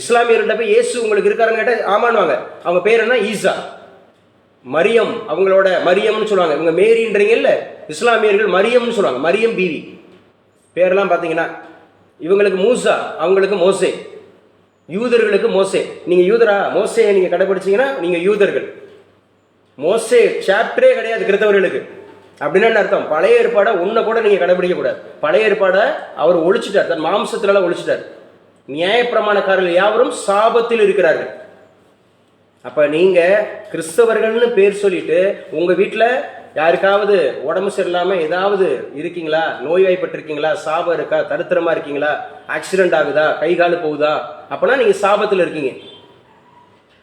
இஸ்லாமியர்கிட்ட போய் இயேசு உங்களுக்கு இருக்காருன்னு கேட்ட ஆமான்வாங்க. அவங்க பேர் என்ன? ஈசா. மரியம், அவங்களோட மரியம்னு சொல்லுவாங்க. இவங்க மேரின்றீங்க இல்ல, இஸ்லாமியர்கள் மரியம்னு சொல்லுவாங்க. மரியம் பீவி பேரெல்லாம் பார்த்தீங்கன்னா இவங்களுக்கு மூசா, அவங்களுக்கு மோசே. யூதர்களுக்கு மோசே. நீங்க யூதரா? மோசே நீங்க கடைபிடிச்சீங்கன்னா நீங்க யூதர்கள். மோசே சாப்டரே கிடையாது கிறிஸ்தவர்களுக்கு. அப்படின்னா என்ன அர்த்தம்? பழைய ஏற்பாடை ஒன்றை கூட நீங்க கடைபிடிக்க கூடாது. பழைய ஏற்பாடை அவர் ஒழிச்சிட்டார், தன் மாம்சத்தினால ஒழிச்சிட்டார். நியாயப்பிரமாணக்காரர்கள் யாவரும் சாபத்தில் இருக்கிறார்கள். அப்ப நீங்க கிறிஸ்தவர்கள்னு பேர் சொல்லிட்டு உங்க வீட்டுல யாருக்காவது உடம்பு சரியில்லாம ஏதாவது இருக்கீங்களா, நோய்வாய்ப்பட்டிருக்கீங்களா, சாபம் இருக்கா, தரித்திரமா இருக்கீங்களா, ஆக்சிடென்ட் ஆகுதா, கை காலு போகுதா, அப்பனா நீங்க சாபத்தில் இருக்கீங்க.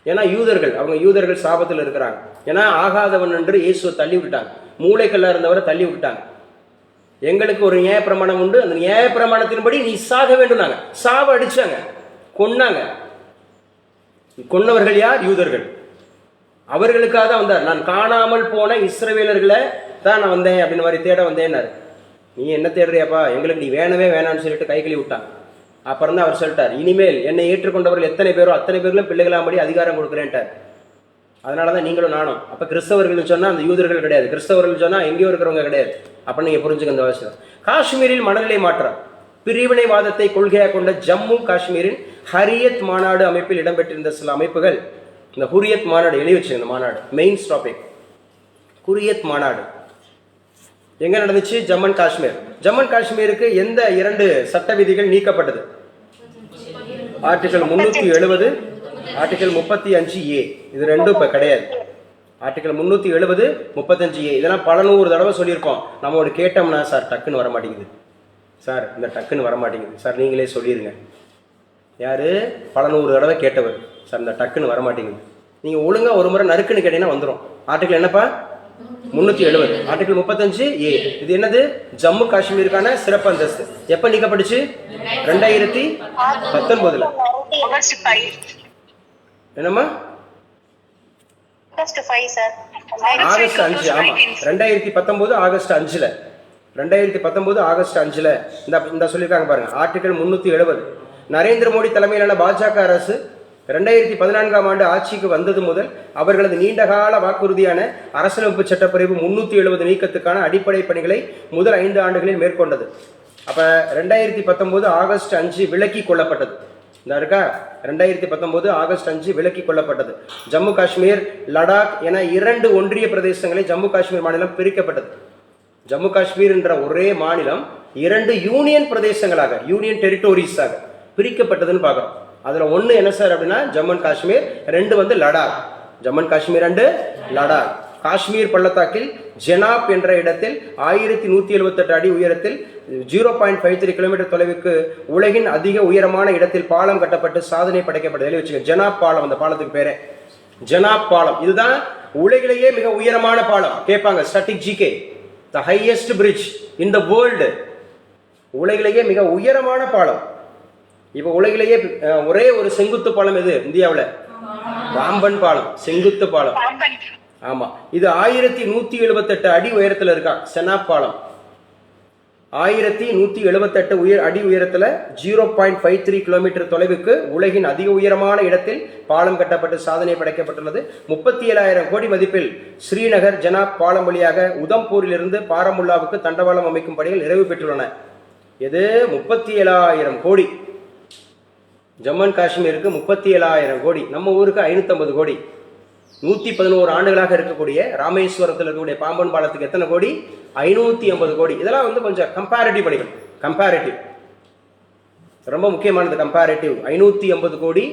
ஏன்னா யூதர்கள், அவங்க யூதர்கள் சாபத்தில் இருக்கிறாங்க. ஏன்னா ஆகாதவன் என்று இயேசுவை தள்ளி விட்டாங்க, மூளைக்கல்ல இருந்தவரை தள்ளி விட்டாங்க. எங்களுக்கு ஒரு நியாயப்பிரமாணம் உண்டு, அந்த நியாயப்பிரமாணத்தின்படி நீ சாக வேண்டும். நாங்க சாவ அடிச்சாங்க, கொன்னாங்க. கொன்னவர்கள் யார்? யூதர்கள். அவர்களுக்காக தான் வந்தார். நான் காணாமல் போன இஸ்ரவேலர்களை தான் நான் வந்தேன் அப்படின்னு மாதிரி தேட வந்தேன்னாரு. நீ என்ன தேடுறியாப்பா, எங்களுக்கு நீ வேணவே வேணான்னு சொல்லிட்டு கை கழுவி விட்டான். அப்புறம் தான் அவர் சொல்லிட்டார், இனிமேல் என்னை ஏற்றுக்கொண்டவர்கள் எத்தனை பேரோ அத்தனை பேர்களும் பிள்ளைகளாம்படி அதிகாரம் கொடுக்குறேன்ட்டார். அதனாலதான் நீங்களும் நானும். அப்ப கிறிஸ்தவர்கள் சொன்னா அந்த யூதர்கள் கிடையாது, கிறிஸ்தவர்கள் சொன்னா எங்கேயோ இருக்கிறவங்க கிடையாது. அப்ப நீங்க புரிஞ்சுக்க இந்த அவசியம். காஷ்மீரில் மனநிலை மாற்றம், பிரிவினைவாதத்தை கொள்கையாக கொண்ட ஜம்மு காஷ்மீரின் ஹரியத் மாநாடு அமைப்பில் இடம்பெற்றிருந்த சில அமைப்புகள், இந்த ஹுரியத் மாநாடு எழுதி வச்சுங்க. இந்த மாநாடு மெயின் டாபிக் ஹுரியத் மாநாடு எங்க நடந்துச்சு? ஜம்மு அண்ட் காஷ்மீர். ஜம்மு அண்ட் காஷ்மீருக்கு எந்த 2 சட்ட விதிகள் நீக்கப்பட்டது? Article 370, article 35A. இது ரெண்டும் இப்ப கிடையாது. ஆர்டிகல் 370, 35A இதெல்லாம் பல 100 தடவை சொல்லியிருக்கோம். நம்ம ஒரு கேட்டோம்னா சார் டக்குன்னு வர மாட்டேங்குது சார், இந்த டக்குன்னு வர மாட்டேங்குது சார், நீங்களே சொல்லிடுங்க. யாரு? பல 100 தடவை கேட்டவர் சார், இந்த டக்குன்னு வர மாட்டேங்குது. நீங்க ஒழுங்கா ஒரு முறை நறுக்குன்னு கேட்டீங்கன்னா வந்துடும். ஆர்டிகல் என்னப்பா? 370. ஆர்டிகல் 35A இது என்னது? ஜம்மு காஷ்மீருக்கான சிறப்பு அந்தஸ்து. எப்ப நீக்கப்பட்டுச்சு? 2019. என்னம்மா? ஆகஸ்ட் 5. ஆமா, 2019 ஆகஸ்ட் 5ல 2019 ஆகஸ்ட் 5ல இந்த சொல்லியிருக்காங்க பாருங்க. ஆர்டிகல் 370. நரேந்திர மோடி தலைமையிலான பாஜக அரசு 2014ஆம் ஆண்டு ஆட்சிக்கு வந்தது முதல் அவர்களது நீண்டகால வாக்குறுதியான அரசியலமைப்பு சட்டப்பிரிவு 370 நீக்கத்துக்கான அடிப்படை பணிகளை முதல் 5 ஆண்டுகளில் மேற்கொண்டது. அப்ப 2019 ஆகஸ்ட் 5 விலக்கி கொள்ளப்பட்டது. இந்த இருக்கா, 2019 ஆகஸ்ட் 5 விலக்கி கொள்ளப்பட்டது. ஜம்மு காஷ்மீர், லடாக் என 2 ஒன்றிய பிரதேசங்களை ஜம்மு காஷ்மீர் மாநிலம் பிரிக்கப்பட்டது. ஜம்மு காஷ்மீர் என்ற ஒரே மாநிலம் 2 யூனியன் பிரதேசங்களாக, யூனியன் டெரிட்டோரிஸாக பிரிக்கப்பட்டதுன்னு பார்க்கிறோம். அதுல 1 என்ன சார் அப்படின்னா ஜம்மு அண்ட் காஷ்மீர், 2 லடாக். ஜம்மு அண்ட் காஷ்மீர் 2 லடாக். காஷ்மீர் பள்ளத்தாக்கில் ஜெனாப் என்ற இடத்தில் 1178 அடி உயரத்தில் 0.53 கிலோமீட்டர் தொலைவுக்கு உலகின் அதிக உயரமான இடத்தில் பாலம் கட்டப்பட்டு சாதனை படைக்கப்பட்டது. வச்சுக்க, ஜெனாப் பாலம், அந்த பாலத்துக்கு பேரே ஜெனாப் பாலம். இதுதான் உலகிலேயே மிக உயரமான பாலம். கேட்பாங்க static GK, the highest bridge in the world. உலகிலேயே மிக உயரமான பாலம். இப்ப உலகிலேயே ஒரே ஒரு செங்குத்து பாலம் எது இந்தியாவில்? பாம்பன் பாலம், செங்குத்து பாலம். ஆமா, இது 1178 அடி உயரத்துல இருக்கா செனாப் பாலம். 1178 அடி உயரத்துல 0.53 கிலோமீட்டர் தொலைவுக்கு உலகின் அதிக உயரமான இடத்தில் பாலம் கட்டப்பட்டு சாதனை படைக்கப்பட்டுள்ளது. 37,000 கோடி மதிப்பில் ஸ்ரீநகர் ஜெனாப் பாலம் வழியாக உதம்பூரிலிருந்து பாரமுல்லாவுக்கு தண்டவாளம் அமைக்கும் பணிகள் நிறைவு பெற்றுள்ளன. இது 37,000 கோடி. ஜம்மு அண்ட் காஷ்மீருக்கு 37,000 கோடி. நம்ம ஊருக்கு 550 கோடி. 111 ஆண்டுகளாக இருக்கக்கூடிய ராமேஸ்வரத்தில் இருக்கக்கூடிய பாம்பன் பாலத்துக்கு எத்தனை கோடி? 550 கோடி. இதெல்லாம் கொஞ்சம் கம்பேரிட்டிவ் பண்ணிக்கணும். கம்பேரிட்டிவ் ரொம்ப முக்கியமானது. கம்பேரிட்டிவ் 550 கோடி,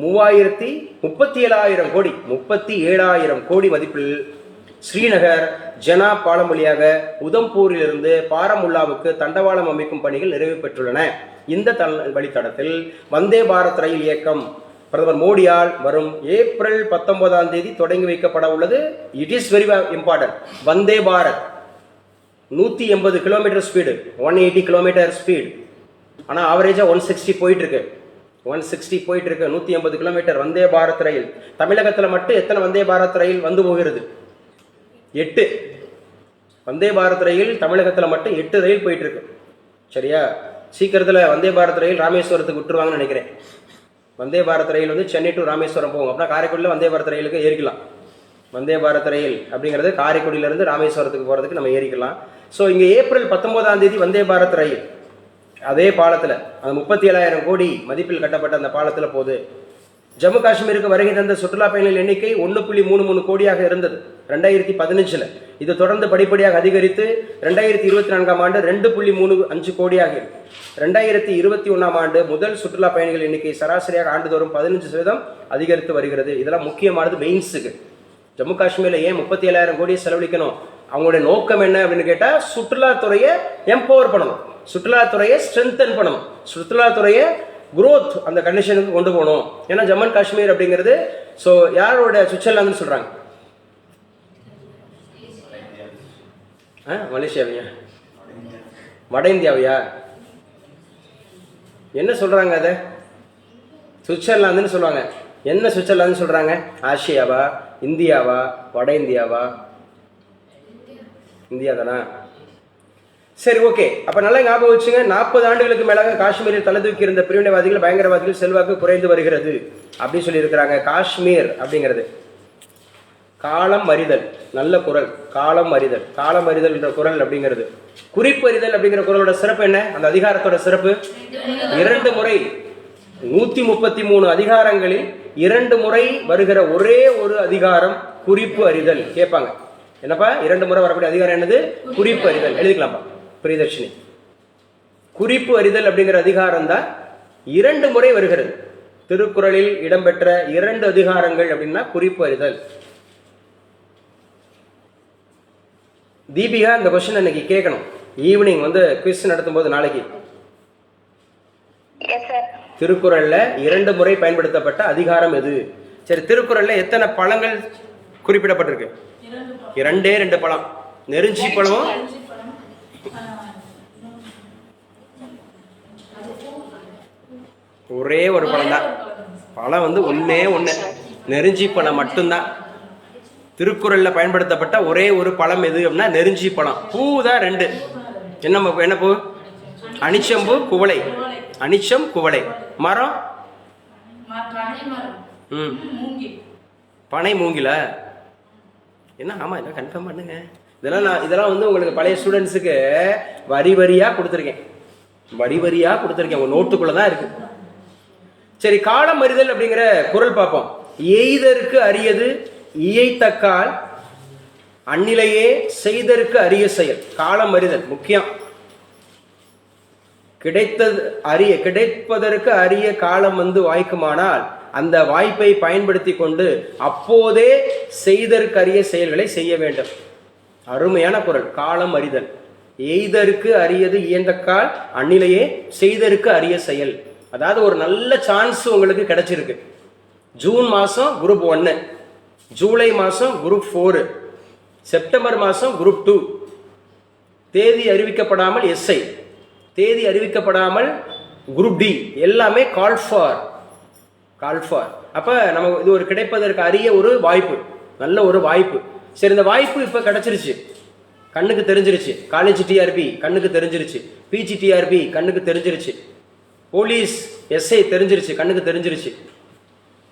37,000 கோடி, 37,000 கோடி மதிப்பில் ஸ்ரீநகர் ஜெனாப் பாலம் வழியாக உதம்பூரிலிருந்து பாரமுல்லாவுக்கு தண்டவாளம் அமைக்கும் பணிகள் நிறைவு பெற்றுள்ளன. இந்த வழித்தடத்தில் வந்தே பாரத் ரயில் இயக்கம் பிரதமர் மோடியால் வரும் ஏப்ரல் 19ஆம் தேதி தொடங்கி வைக்கப்பட உள்ளது. It is very important. Vande Bharat 180 kilometre speed, 180 kilometre speed. ஆனால் ஆவரேஜாக 160 போயிட்டு இருக்கு. 160 போயிட்டு இருக்கு. 180 கிலோமீட்டர் வந்தே பாரத் ரயில். தமிழகத்தில் மட்டும் எத்தனை வந்தே பாரத் ரயில் வந்து போகிறது? 8 வந்தே பாரத் ரயில் தமிழகத்தில் மட்டும் 8 ரயில் போயிட்டு இருக்கு. சரியா? சீக்கிரத்தில் வந்தே பாரத் ரயில் ராமேஸ்வரத்துக்கு விட்டுருவாங்கன்னு நினைக்கிறேன். வந்தே பாரத் ரயில் வந்து சென்னை டு ராமேஸ்வரம் போகும். அப்படின்னா காரைக்குடியில் வந்தே பாரத் ரயிலுக்கு ஏறிக்கலாம். வந்தே பாரத் ரயில் அப்படிங்கிறது காரைக்குடியிலிருந்து ராமேஸ்வரத்துக்கு போகிறதுக்கு நம்ம ஏறிக்கலாம். ஸோ இங்கே ஏப்ரல் 19ஆம் தேதி வந்தே பாரத் ரயில் அதே பாலத்தில், அந்த 37,000 கோடி மதிப்பில் கட்டப்பட்ட அந்த பாலத்தில் போகுது. ஜம்மு காஷ்மீருக்கு வருகை தந்த சுற்றுலா பயணிகள் எண்ணிக்கை 1.33 கோடியாக இருந்தது 2015. இது தொடர்ந்து படிப்படியாக அதிகரித்து 2024ஆம் ஆண்டு 2.35 கோடியாக இருக்கு. 2021ஆம் ஆண்டு முதல் சுற்றுலா பயணிகள் எண்ணிக்கை சராசரியாக ஆண்டுதோறும் 15% அதிகரித்து வருகிறது. இதெல்லாம் முக்கியமானது மெயின்ஸுக்கு. ஜம்மு காஷ்மீரில் ஏன் 37,000 கோடி செலவழிக்கணும்? அவங்களுடைய நோக்கம் என்ன அப்படின்னு கேட்டால், சுற்றுலாத்துறையை எம்பவர் பண்ணணும், சுற்றுலாத்துறையை ஸ்ட்ரென்தன் பண்ணணும், சுற்றுலாத்துறையை குரோத் அந்த கண்டிஷனுக்கு கொண்டு போகணும். ஏன்னா ஜம்மு காஷ்மீர் அப்படிங்கிறது ஸோ யாரோட சுவிட்சர்லாந்துன்னு சொல்கிறாங்க? மலேசியாவையா? வட இந்தியாவையா? என்ன சொல்கிறாங்க? அதை சுவிட்சர்லாந்துன்னு சொல்லுவாங்க. என்ன சுவிட்சர்லாந்துன்னு சொல்கிறாங்க? ஆசியாவா, இந்தியாவா, வட இந்தியாவா? இந்தியா தானா? சரி, ஓகே. அப்போ நல்லா ஞாபகம் வச்சுங்க. 40 ஆண்டுகளுக்கு மேலாக காஷ்மீரில் தலை தூக்கி இருந்த பிரிவினைவாதிகள், பயங்கரவாதிகள் செல்வாக்கு குறைந்து வருகிறது அப்படின்னு சொல்லியிருக்கிறாங்க. காஷ்மீர் அப்படிங்கிறது காலம் அறிதல். நல்ல குரல். காலம் அறிதல். காலம் அறிதல் என்ற குரல் அப்படிங்கிறது, குறிப்பறிதல் அப்படிங்கிற குரலோட சிறப்பு என்ன? அந்த அதிகாரத்தோட சிறப்பு 2 முறை 133 அதிகாரங்களில் 2 முறை வருகிற ஒரே ஒரு அதிகாரம் குறிப்பு அறிதல். கேட்பாங்க, என்னப்பா 2 முறை வரக்கூடிய அதிகாரம் என்னது? குறிப்பு அறிதல். எழுதிக்கலாம்ப்பா பிரியதர்ஷினி. குறிப்பு அறிதல் அப்படிங்கிற அதிகாரம் தான் 2 முறை வருகிறது. திருக்குறளில் இடம்பெற்ற 2 அதிகாரங்கள் அப்படின்னா குறிப்பு அறிதல். தீபிகா, இந்த கொஸ்டின் இன்னைக்கு கேட்கணும். ஈவினிங் வந்து குவிஸ் நடத்தும் போது நாளைக்கு. திருக்குறள்ல 2 முறை பயன்படுத்தப்பட்ட அதிகாரம் எது? சரி, திருக்குறள்ல எத்தனை பழங்கள் குறிப்பிடப்பட்டிருக்கு? 2 பழம். நெருஞ்சி பழம், ஒரே ஒரு பழம் தான். பழம் வந்து ஒன்னே ஒன்று, நெருஞ்சி பழம் மட்டும்தான். திருக்குறள்ல பயன்படுத்தப்பட்ட ஒரே ஒரு பழம் எது அப்படின்னா நெருஞ்சி பழம். பூ தான் 2. என்ன பூ? அனிச்சம்பூ, குவளை. அனிச்சம், குவளை. மரம் பனை மூங்கில. என்ன? ஆமா, இதெல்லாம் கன்ஃபார்ம் பண்ணுங்க. இதெல்லாம் வந்து உங்களுக்கு பழைய ஸ்டூடெண்ட்ஸுக்கு வரி வரியா கொடுத்துருக்கேன். உங்க நோட்டுக்குள்ளதான் இருக்கு. சரி, காலம் அறிதல் அப்படிங்கிற குறள் பார்ப்போம். எய்தற்கு அரியது இயைத்தக்கால் அந்நிலையே செய்தற்கு அரிய செயல். காலம் அறிதல் முக்கியம். கிடைப்பதற்கு அரிய காலம் வந்து வாய்க்குமானால் அந்த வாய்ப்பை பயன்படுத்தி கொண்டு அப்போதே செய்தற்கு அரிய செயல்களை செய்ய வேண்டும். அருமையான குறள். காலம் அறிதல். எய்தற்கு அரியது இயந்தக்கால் அந்நிலையே செய்தற்கு அரிய செயல். அதாவது ஒரு நல்ல சான்ஸ் உங்களுக்கு கிடைச்சிருக்கு. ஜூன் மாதம் குரூப் 1, ஜூலை மாதம் குரூப் 4, செப்டம்பர் மாதம் குரூப் 2. தேதி அறிவிக்கப்படாமல் எஸ்ஐ, தேதி அறிவிக்கப்படாமல் குரூப் டி, எல்லாமே கால் ஃபார். அப்போ நமக்கு இது ஒரு கிடைப்பதற்கு அரிய ஒரு வாய்ப்பு, நல்ல ஒரு வாய்ப்பு. சரி, இந்த வாய்ப்பு இப்போ கிடைச்சிருச்சு, கண்ணுக்கு தெரிஞ்சிருச்சு. காலேஜ் டிஆர்பி கண்ணுக்கு தெரிஞ்சிருச்சு, பிஜி டிஆர்பி கண்ணுக்கு தெரிஞ்சிருச்சு, போலீஸ் எஸ்ஐ தெரிஞ்சிருச்சு, கண்ணுக்கு தெரிஞ்சிருச்சு,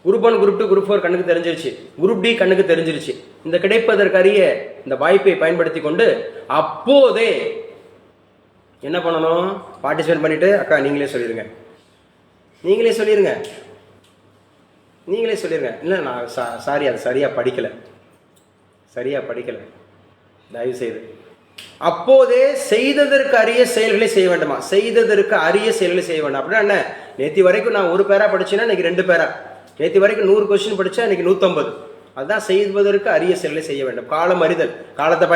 குரூப் 1, குரூப் 2, குரூப் 4 கண்ணுக்கு தெரிஞ்சிருச்சு, குரூப் டி கண்ணுக்கு தெரிஞ்சிருச்சு. இந்த கிடைப்பதற்கரிய இந்த வாய்ப்பை பயன்படுத்தி கொண்டு அப்போதே என்ன பண்ணணும்? பார்ட்டிசிபேட் பண்ணிட்டு, அக்கா நீங்களே சொல்லிடுங்க. இல்லை, நான் சாரி, அது சரியாக படிக்கலை, தயவு செய்து. அப்போதே செய்ததற்கு அரிய செயல்களை செய்ய வேண்டுமா? செய்ததற்கு அரிய செயல்களை செய்ய வேண்டாம் அப்படின்னா என்ன? நேற்று வரைக்கும் நான் 1 பேரா படிச்சேன்னா இன்னைக்கு 2 பேரா, நேற்று வரைக்கும் 100 கொஸ்டின் படித்தா இன்னைக்கு 150. அதுதான் செய்வதற்கு அரிய செயல்களை செய்ய வேண்டும். காலம் அறிதல். காலத்தை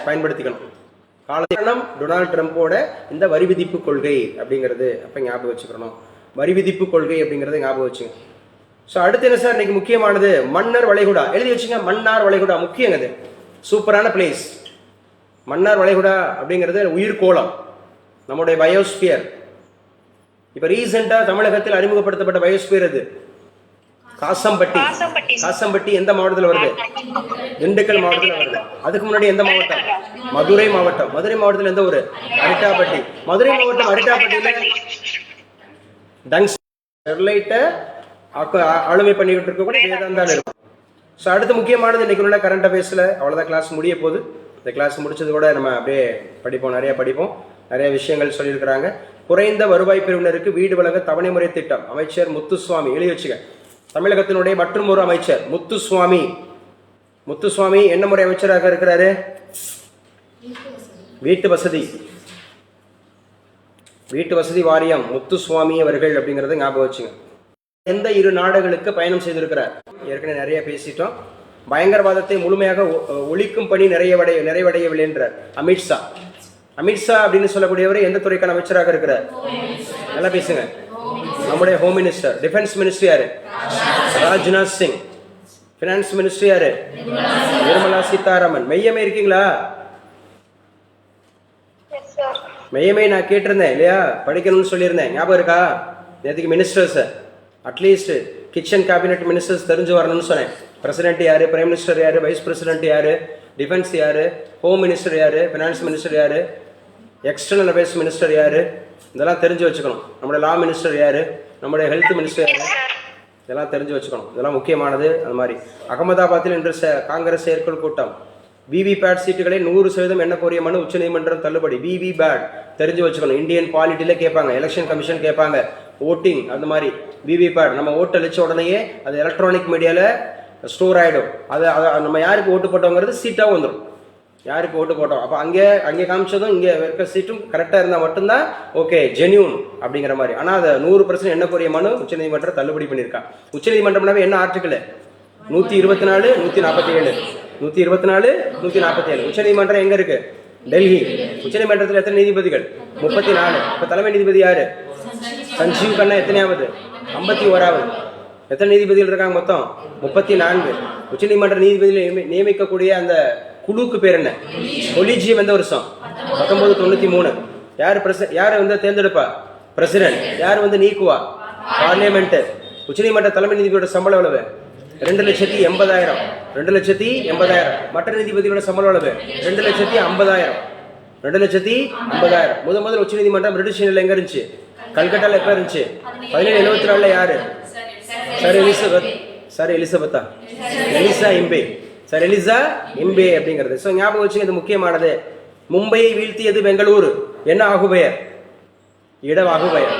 பயன்படுத்திக்கணும். காரணம் டொனால்ட் ட்ரம்ப்போட இந்த வரி விதிப்பு கொள்கை அப்படிங்கிறது அப்போ ஞாபகம் வச்சுக்கணும். வரி விதிப்பு கொள்கை அப்படிங்கிறத ஞாபகம் வச்சுங்க. ஸோ அடுத்து என்ன சார் இன்னைக்கு முக்கியமானது? மன்னார் வளைகுடா. எழுதி வச்சுங்க, மன்னார் வளைகுடா முக்கியங்க. அது சூப்பரான பிளேஸ். மன்னார் வளைகுடா அப்படிங்கிறது உயிர்கோளம், நம்முடைய பயோஸ்பியர். இப்போ ரீசெண்டாக தமிழகத்தில் அறிமுகப்படுத்தப்பட்ட பயோஸ்பியர் அது காசம்பட்டி. காசம்பட்டி எந்த மாவட்டத்தில் வருது? திண்டுக்கல் மாவட்டத்தில் வருது. அதுக்கு முன்னாடி எந்த மாவட்டம்? மதுரை மாவட்டம். மதுரை மாவட்டத்தில் எந்த ஊர்? அரிட்டாப்பட்டி. மதுரை மாவட்டம் அரிட்டாப்பட்டியில் டங்ஸ் ஸ்டெர்லைட்டை ஆளுமை பண்ணிக்கிட்டு இருக்கக்கூடிய வேதாந்தால இருக்கும். ஸோ அடுத்து முக்கியமானது இன்னைக்கு உள்ள கரண்ட் அஃபேர்ஸில் அவ்வளோதான். கிளாஸ் முடிய போகுது. இந்த கிளாஸ் முடிச்சது கூட நம்ம அப்படியே படிப்போம், நிறைய படிப்போம். நிறைய விஷயங்கள் சொல்லியிருக்கிறாங்க. குறைந்த வருவாய் பிரிவினருக்கு வீடு வழங்க தவணை முறை திட்டம், அமைச்சர் முத்துசுவாமி. எழுதி வச்சுக்க, தமிழகத்தினுடைய மற்றும் ஒரு அமைச்சர் முத்துசுவாமி. முத்துசுவாமி என்ன முறை அமைச்சராக இருக்கிறாரு? வீட்டு வசதி, வீட்டு வசதி வாரியம் முத்துசுவாமி அவர்கள் அப்படிங்கறத ஞாபகம் வச்சுங்க. எந்த இரு நாடுகளுக்கு பயணம் செய்திருக்கிறார்? ஏற்கனவே நிறைய பேசிட்டோம். பயங்கரவாதத்தை முழுமையாக ஒழிக்கும் பணி நிறைவடையவில்லை என்றார் அமித்ஷா. அமித்ஷா அப்படின்னு சொல்லக்கூடியவர் எந்த துறைக்கான அமைச்சராக இருக்கிறார்? நல்லா பேசுங்க. நம்முடைய ஹோம் மினிஸ்டர். டிஃபென்ஸ் மினிஸ்டர் யாரு? ராஜ்நாத் சிங். பினான்ஸ் மினிஸ்டர் யாரு? நிர்மலா சீதாராமன். மெய்யமே இருக்கீங்களா? மெய்யமே நான் கேட்டிருந்தேன் இல்லையா, படிக்கணும்னு சொல்லியிருந்தேன், ஞாபகம் இருக்கா? நேற்றுக்கு ministers at least kitchen cabinet ministers தெரிஞ்சு வரணும்னு சொன்னேன். பிரசிடென்ட் யாரு, பிரைம் மினிஸ்டர் யாரு, வைஸ் பிரசிடென்ட் யாரு, டிஃபென்ஸ் யாரு, ஹோம் மினிஸ்டர் யாரு, பினான்ஸ் மினிஸ்டர் யாரு, எக்ஸ்டர்னல் அஃபேர்ஸ் மினிஸ்டர் யாரு, இதெல்லாம் தெரிஞ்சு வச்சுக்கணும். நம்முடைய லா மினிஸ்டர் யாரு, நம்முடைய ஹெல்த் மினிஸ்டர் யாரு, இதெல்லாம் தெரிஞ்சு வச்சுக்கணும். இதெல்லாம் முக்கியமானது. அது மாதிரி அகமதாபாத்தில் இன்று காங்கிரஸ் செயற்குழு கூட்டம். விவிபேட் சீட்டுகளை 100% எண்ண கோரிய மனு உச்சநீதிமன்றம் தள்ளுபடி. விவிபேட் தெரிஞ்சு வச்சுக்கணும். இந்தியன் பாலிட்டியில கேட்பாங்க, எலெக்ஷன் கமிஷன் கேட்பாங்க, ஓட்டிங் அந்த மாதிரி. விவிபேட் நம்ம ஓட்டு அளிச்ச உடனேயே அது எலக்ட்ரானிக் மீடியால ஸ்டோர் ஆகிடும். அதை நம்ம யாருக்கு ஓட்டு போட்டோங்கிறது சீட்டாக வந்துடும், யாருக்கு ஓட்டு போட்டோம். அப்போ அங்கே காமிச்சதும் இங்கே இருக்க சீட்டும் கரெக்டாக இருந்தால் மட்டும்தான் ஓகே ஜென்யூன் அப்படிங்கிற மாதிரி. ஆனால் அதை 100% எண்ணக்கூடிய மனு உச்சநீதிமன்றம் தள்ளுபடி பண்ணியிருக்கா. உச்சநீதிமன்றம்னாவே என்ன ஆர்டிக்கல்? 124, 147, 124, 147. உச்சநீதிமன்றம் எங்க இருக்கு? டெல்லி. உச்சநீதிமன்றத்தில் எத்தனை நீதிபதிகள்? 34. இப்போ தலைமை நீதிபதி யாரு? சஞ்சீவ் கண்ணா. எத்தனையாவது? 51வது. எத்தனை நீதிபதிகள் இருக்காங்க மொத்தம்? 34. உச்சநீதிமன்ற நீதிபதியில் நியமிக்கக்கூடிய அந்த குழுக்கு பேர் என்ன? கொலிஜியம். எந்த வருஷம்? 1993. யார் வந்து தேர்ந்தெடுப்பா? பிரசிடென்ட். யார் வந்து நீக்குவா? பார்லிமெண்ட். உச்சநீதிமன்ற தலைமை நீதிபதியோட சம்பளம் எவ்வளவு? 2,80,000. 2,80,000. மற்ற நீதிபதியோட சம்பளம் எவ்வளவு? 2,50,000. 2,50,000. முதல் உச்சநீதிமன்றம் பிரிட்டிஷ் எங்க இருந்துச்சு? கல்கட்டால எப்ப இருந்துச்சு? 1774. யாரு? சார் எலிசபெத்தா? எலிசா இம்பே. சார் எலிசா இம்பே அப்படிங்கிறது. ஸோ ஞாபகம் வச்சுங்க, இது முக்கியமானது. மும்பையை வீழ்த்தியது பெங்களூரு. என்ன ஆகுபெயர்? இட ஆகுபெயர்.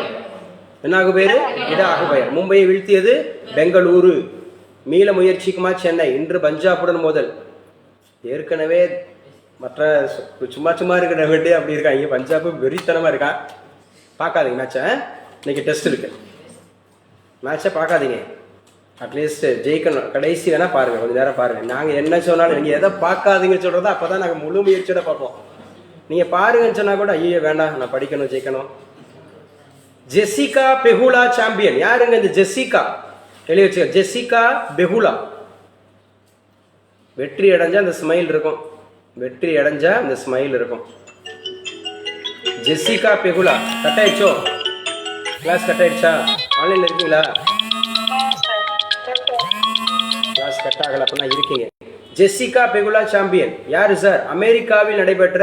என்ன ஆகுபெயர்? இட ஆகுபெயர். மும்பையை வீழ்த்தியது பெங்களூரு. மீள முயற்சிக்குமா சென்னை? இன்று பஞ்சாபுடன் மோதல். ஏற்கனவே மற்ற சும்மா இருக்கிற வேண்டிய அப்படி இருக்காங்க. பஞ்சாப் வெறித்தனமா இருக்கான். பார்க்காதீங்க மேட்சை. இன்னைக்கு டெஸ்ட் இருக்கு, மேட்சை பார்க்காதீங்க. அட்லீஸ்ட் ஜெயிக்கணும். கடைசி வேணா பாருங்க, கொஞ்சம் நேரம் பாருங்க. நாங்கள் என்ன சொன்னாலும் நீங்கள் எதை பார்க்காதீங்கன்னு சொல்றதா அப்பதான் நாங்கள் முழு முயற்சியோட பார்ப்போம். நீங்க பாருங்கன்னு சொன்னா கூட ஐயோ வேண்டாம், நான் படிக்கணும், ஜெயிக்கணும். Jessica Pegula champion. யாருங்க இந்த ஜெசிகா? எழுதி வச்சுக்க, ஜெசிகா பெகுலா. வெற்றி அடைஞ்சா அந்த ஸ்மைல் இருக்கும். வெற்றி அடைஞ்சா அந்த ஸ்மைல் இருக்கும். Jessica Pegula. கட் ஆயிடுச்சோ? கிளாஸ் கட் ஆயிடுச்சா? ஆன்லைன்ல இருக்கீங்களா? கிளாஸ் கட் ஆகல அப்படின்னா இருக்கீங்க. ஜெசிகா பெகுலா சாம்பியன் யாரு சார்? அமெரிக்காவில் நடைபெற்ற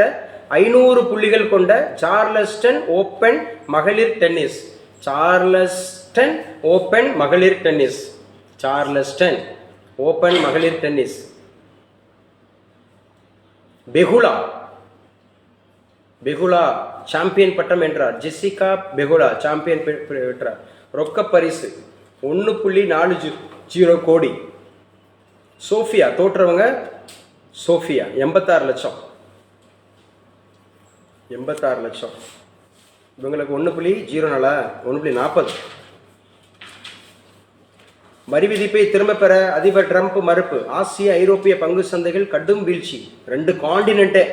500 புள்ளிகள் கொண்ட சார்லஸ்டன் ஓபன் மகளிர் டென்னிஸ். சார்லஸ்டன் ஓபன் மகளிர் டென்னிஸ். சார்லஸ்டன் ஓபன் மகளிர் டென்னிஸ். பெகுலா பெகுலா சாம்பியன் பட்டம் வென்றார். ஜெசிகா பெகுலா சாம்பியன் பெற்றார். ரொக்க பரிசு 1.40 கோடி. சோஃபியா தோற்றவங்க சோஃபியா 86 லட்சம். 86 லட்சம். இவங்களுக்கு 1.40 வரி விதிப்பை திரும்ப பெற அதிபர் ட்ரம்ப் மறுப்பு. ஆசிய ஐரோப்பிய பங்கு சந்தைகள் கடும் வீழ்ச்சி. 2 காண்டினென்ட்டே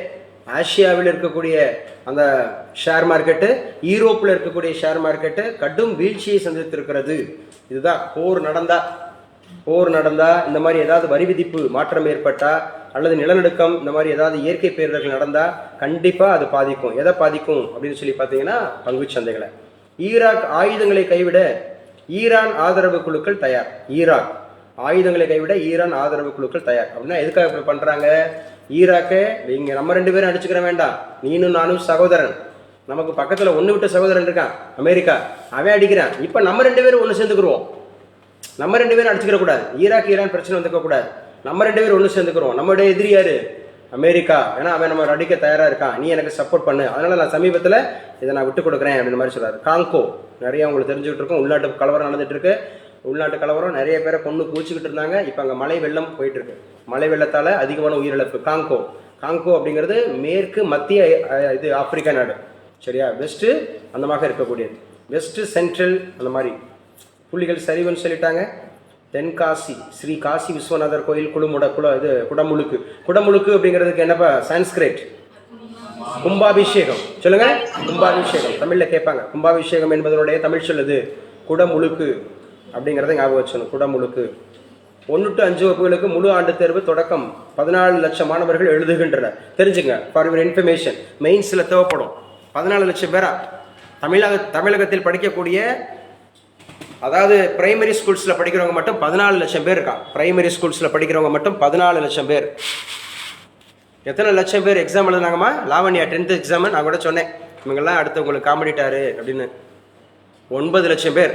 ஆசியாவில் இருக்கக்கூடிய அந்த ஷேர் மார்க்கெட்டு, யூரோப்பில் இருக்கக்கூடிய ஷேர் மார்க்கெட்டு கடும் வீழ்ச்சியை சந்தித்திருக்கிறது. இதுதான் போர் நடந்தா இந்த மாதிரி ஏதாவது வரி விதிப்பு மாற்றம் ஏற்பட்டா அல்லது நிலநடுக்கம் இந்த மாதிரி ஏதாவது இயற்கை பேரிடர்கள் நடந்தா கண்டிப்பா அது பாதிக்கும். எதை பாதிக்கும் அப்படின்னு சொல்லி பார்த்தீங்கன்னா பங்குச்சந்தைகளை. ஈராக் ஆயுதங்களை கைவிட ஈரான் ஆதரவு குழுக்கள் தயார். ஈராக் ஆயுதங்களை கைவிட ஈரான் ஆதரவு குழுக்கள் தயார் அப்படின்னா எதுக்காக இப்படி பண்றாங்க? ஈராக்கை நீங்க நம்ம 2 பேரும் அடிச்சுக்கிற வேண்டாம், நீனும் நானும் சகோதரன், நமக்கு பக்கத்துல ஒண்ணு விட்ட சகோதரன் இருக்கான் அமெரிக்கா, அவன் அடிக்கிறான், இப்ப நம்ம 2 பேரும் ஒண்ணு சேர்ந்துக்குருவோம், நம்ம 2 பேரும் அடிச்சுக்கிற கூடாது, ஈராக் ஈரான் பிரச்சனை வந்துக்க கூடாது, நம்ம 2 பேரும் ஒண்ணு சேர்ந்துக்குருவோம். நம்மளுடைய எதிரி யாரு? அமெரிக்கா. ஏன்னா அவன் நம்ம அடிக்க தயாரா இருக்கான், நீ எனக்கு சப்போர்ட் பண்ணு, அதனால நான் சமீபத்தில் இதை நான் விட்டு கொடுக்குறேன் அப்படின்னு மாதிரி சொல்றாரு. காங்கோ நிறைய உங்களுக்கு தெரிஞ்சுக்கிட்டு இருக்கும், உள்நாட்டு கலவரம் நடந்துட்டு இருக்கு. உள்நாட்டு கலவரம் நிறைய பேரை கொண்டு கூச்சிக்கிட்டு இருந்தாங்க. இப்போ அங்கே மழை வெள்ளம் போயிட்டு இருக்கு. மழை வெள்ளத்தால் அதிகமான உயிரிழப்பு. காங்கோ அப்படிங்கிறது மேற்கு மத்திய இது ஆப்பிரிக்கா நாடு, சரியா? வெஸ்ட்டு அந்த மாதிரி இருக்கக்கூடியது, வெஸ்ட் சென்ட்ரல் அந்த மாதிரி புள்ளிகள் சரிவுன்னு சொல்லிட்டாங்க. தென்காசி ஸ்ரீ காசி விஸ்வநாதர் கோயில் குடமுழுக்கு அப்படிங்கிறதுக்கு என்னப்பா சான்ஸ்கிரிட்? கும்பாபிஷேகம். சொல்லுங்க, கும்பாபிஷேகம். தமிழ்ல கேட்பாங்க. கும்பாபிஷேகம் என்பதனுடைய தமிழ் சொல்லுது குடமுழுக்கு அப்படிங்கிறத ஞாபகம் வச்சணும். குடமுழுக்கு. 1 to 5 வகுப்புகளுக்கு முழு ஆண்டு தேர்வு தொடக்கம். 14 லட்சம் மாணவர்கள் எழுதுகின்றனர். தெரிஞ்சுங்க, ஃபார் யுவர் இன்ஃபர்மேஷன், மெயின்ஸில் தேவைப்படும் 14 லட்சம் பேரா தமிழகத்தில் படிக்கக்கூடிய, அதாவது பிரைமரி ஸ்கூல்ஸில் படிக்கிறவங்க மட்டும் 14 லட்சம் பேர் இருக்கான். பிரைமரி ஸ்கூல்ஸில் படிக்கிறவங்க மட்டும் 14 லட்சம் பேர். எத்தனை லட்சம் பேர் எக்ஸாம் எழுதுனாங்கம்மா? லாவண்யா 10th எக்ஸாம் நான் கூட சொன்னேன், இவங்கெல்லாம் அடுத்து உங்களுக்கு காமெடிட்டாரு அப்படின்னு. 9 லட்சம் பேர்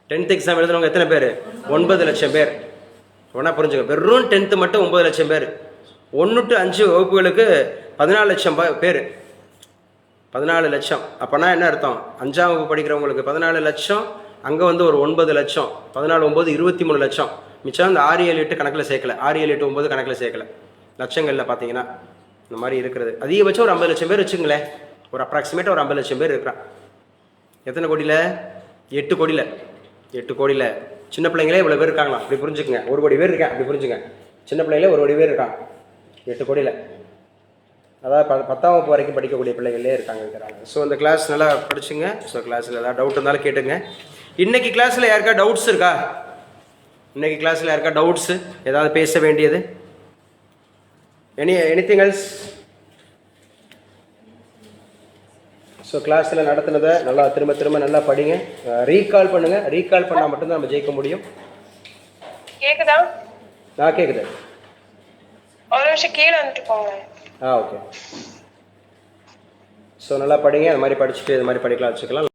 10th எக்ஸாம் எழுதுனவங்க எத்தனை பேர்? 9 லட்சம் பேர். ஒன்றா புரிஞ்சுங்க, வெறும் 10th மட்டும் 9 லட்சம் பேர். 1 to 5 வகுப்புகளுக்கு 14 லட்சம் பேர். 14 லட்சம் அப்போனா என்ன அர்த்தம்? 5ஆம் வகுப்பு படிக்கிறவங்களுக்கு 14 லட்சம், அங்கே வந்து ஒரு 9 லட்சம், 14 9 23 லட்சம். மிச்சம் அந்த 6 7 8 கணக்கில் சேர்க்கல, 6 7 8 9 கணக்கில் சேர்க்கல. லட்சங்களில் பார்த்தீங்கன்னா இந்த மாதிரி இருக்கிறது. அதிகபட்சம் ஒரு 50 லட்சம் பேர் வச்சுங்களேன், ஒரு அப்ராக்சிமேட்டாக ஒரு 50 லட்சம் பேர் இருக்கிறான். எத்தனை கோடியில்? 8 கோடியில். சின்ன பிள்ளைங்களே இவ்வளோ பேர் இருக்காங்களா அப்படி புரிஞ்சுக்குங்க. 1 கோடி பேர் இருக்கேன் அப்படி புரிஞ்சுங்க. சின்ன பிள்ளைங்களே 1 கோடி பேர் இருக்கான் 8 கோடியில். அதாவது 10ஆம் வகுப்பு வரைக்கும் படிக்கக்கூடிய பிள்ளைகளே இருக்கிறாங்க. ஸோ அந்த கிளாஸ் நல்லா படிச்சுங்க. ஸோ கிளாஸில் ஏதாவது டவுட் இருந்தாலும் கேட்டுங்க. இன்னைக்கு கிளாஸில் யாருக்கா டவுட்ஸ் இருக்கா? இன்னைக்கு கிளாஸில் யாருக்கா டவுட்ஸு, ஏதாவது பேச வேண்டியது? Anything else? ஸோ கிளாஸில் நடத்துனதை நல்லா திரும்ப நல்லா படிங்க, ரீகால் பண்ணுங்க. ரீகால் பண்ணால் மட்டும்தான் நம்ம ஜெயிக்க முடியும். கேக்குதா? கேக்குது. ஒரு நிமிஷம் கீழே வந்துட்டு போங்க. ஓகே. ஸோ நல்லா படிங்க. அது மாதிரி படிச்சுட்டு இது மாதிரி படிக்கலாம் வச்சுக்கலாம்.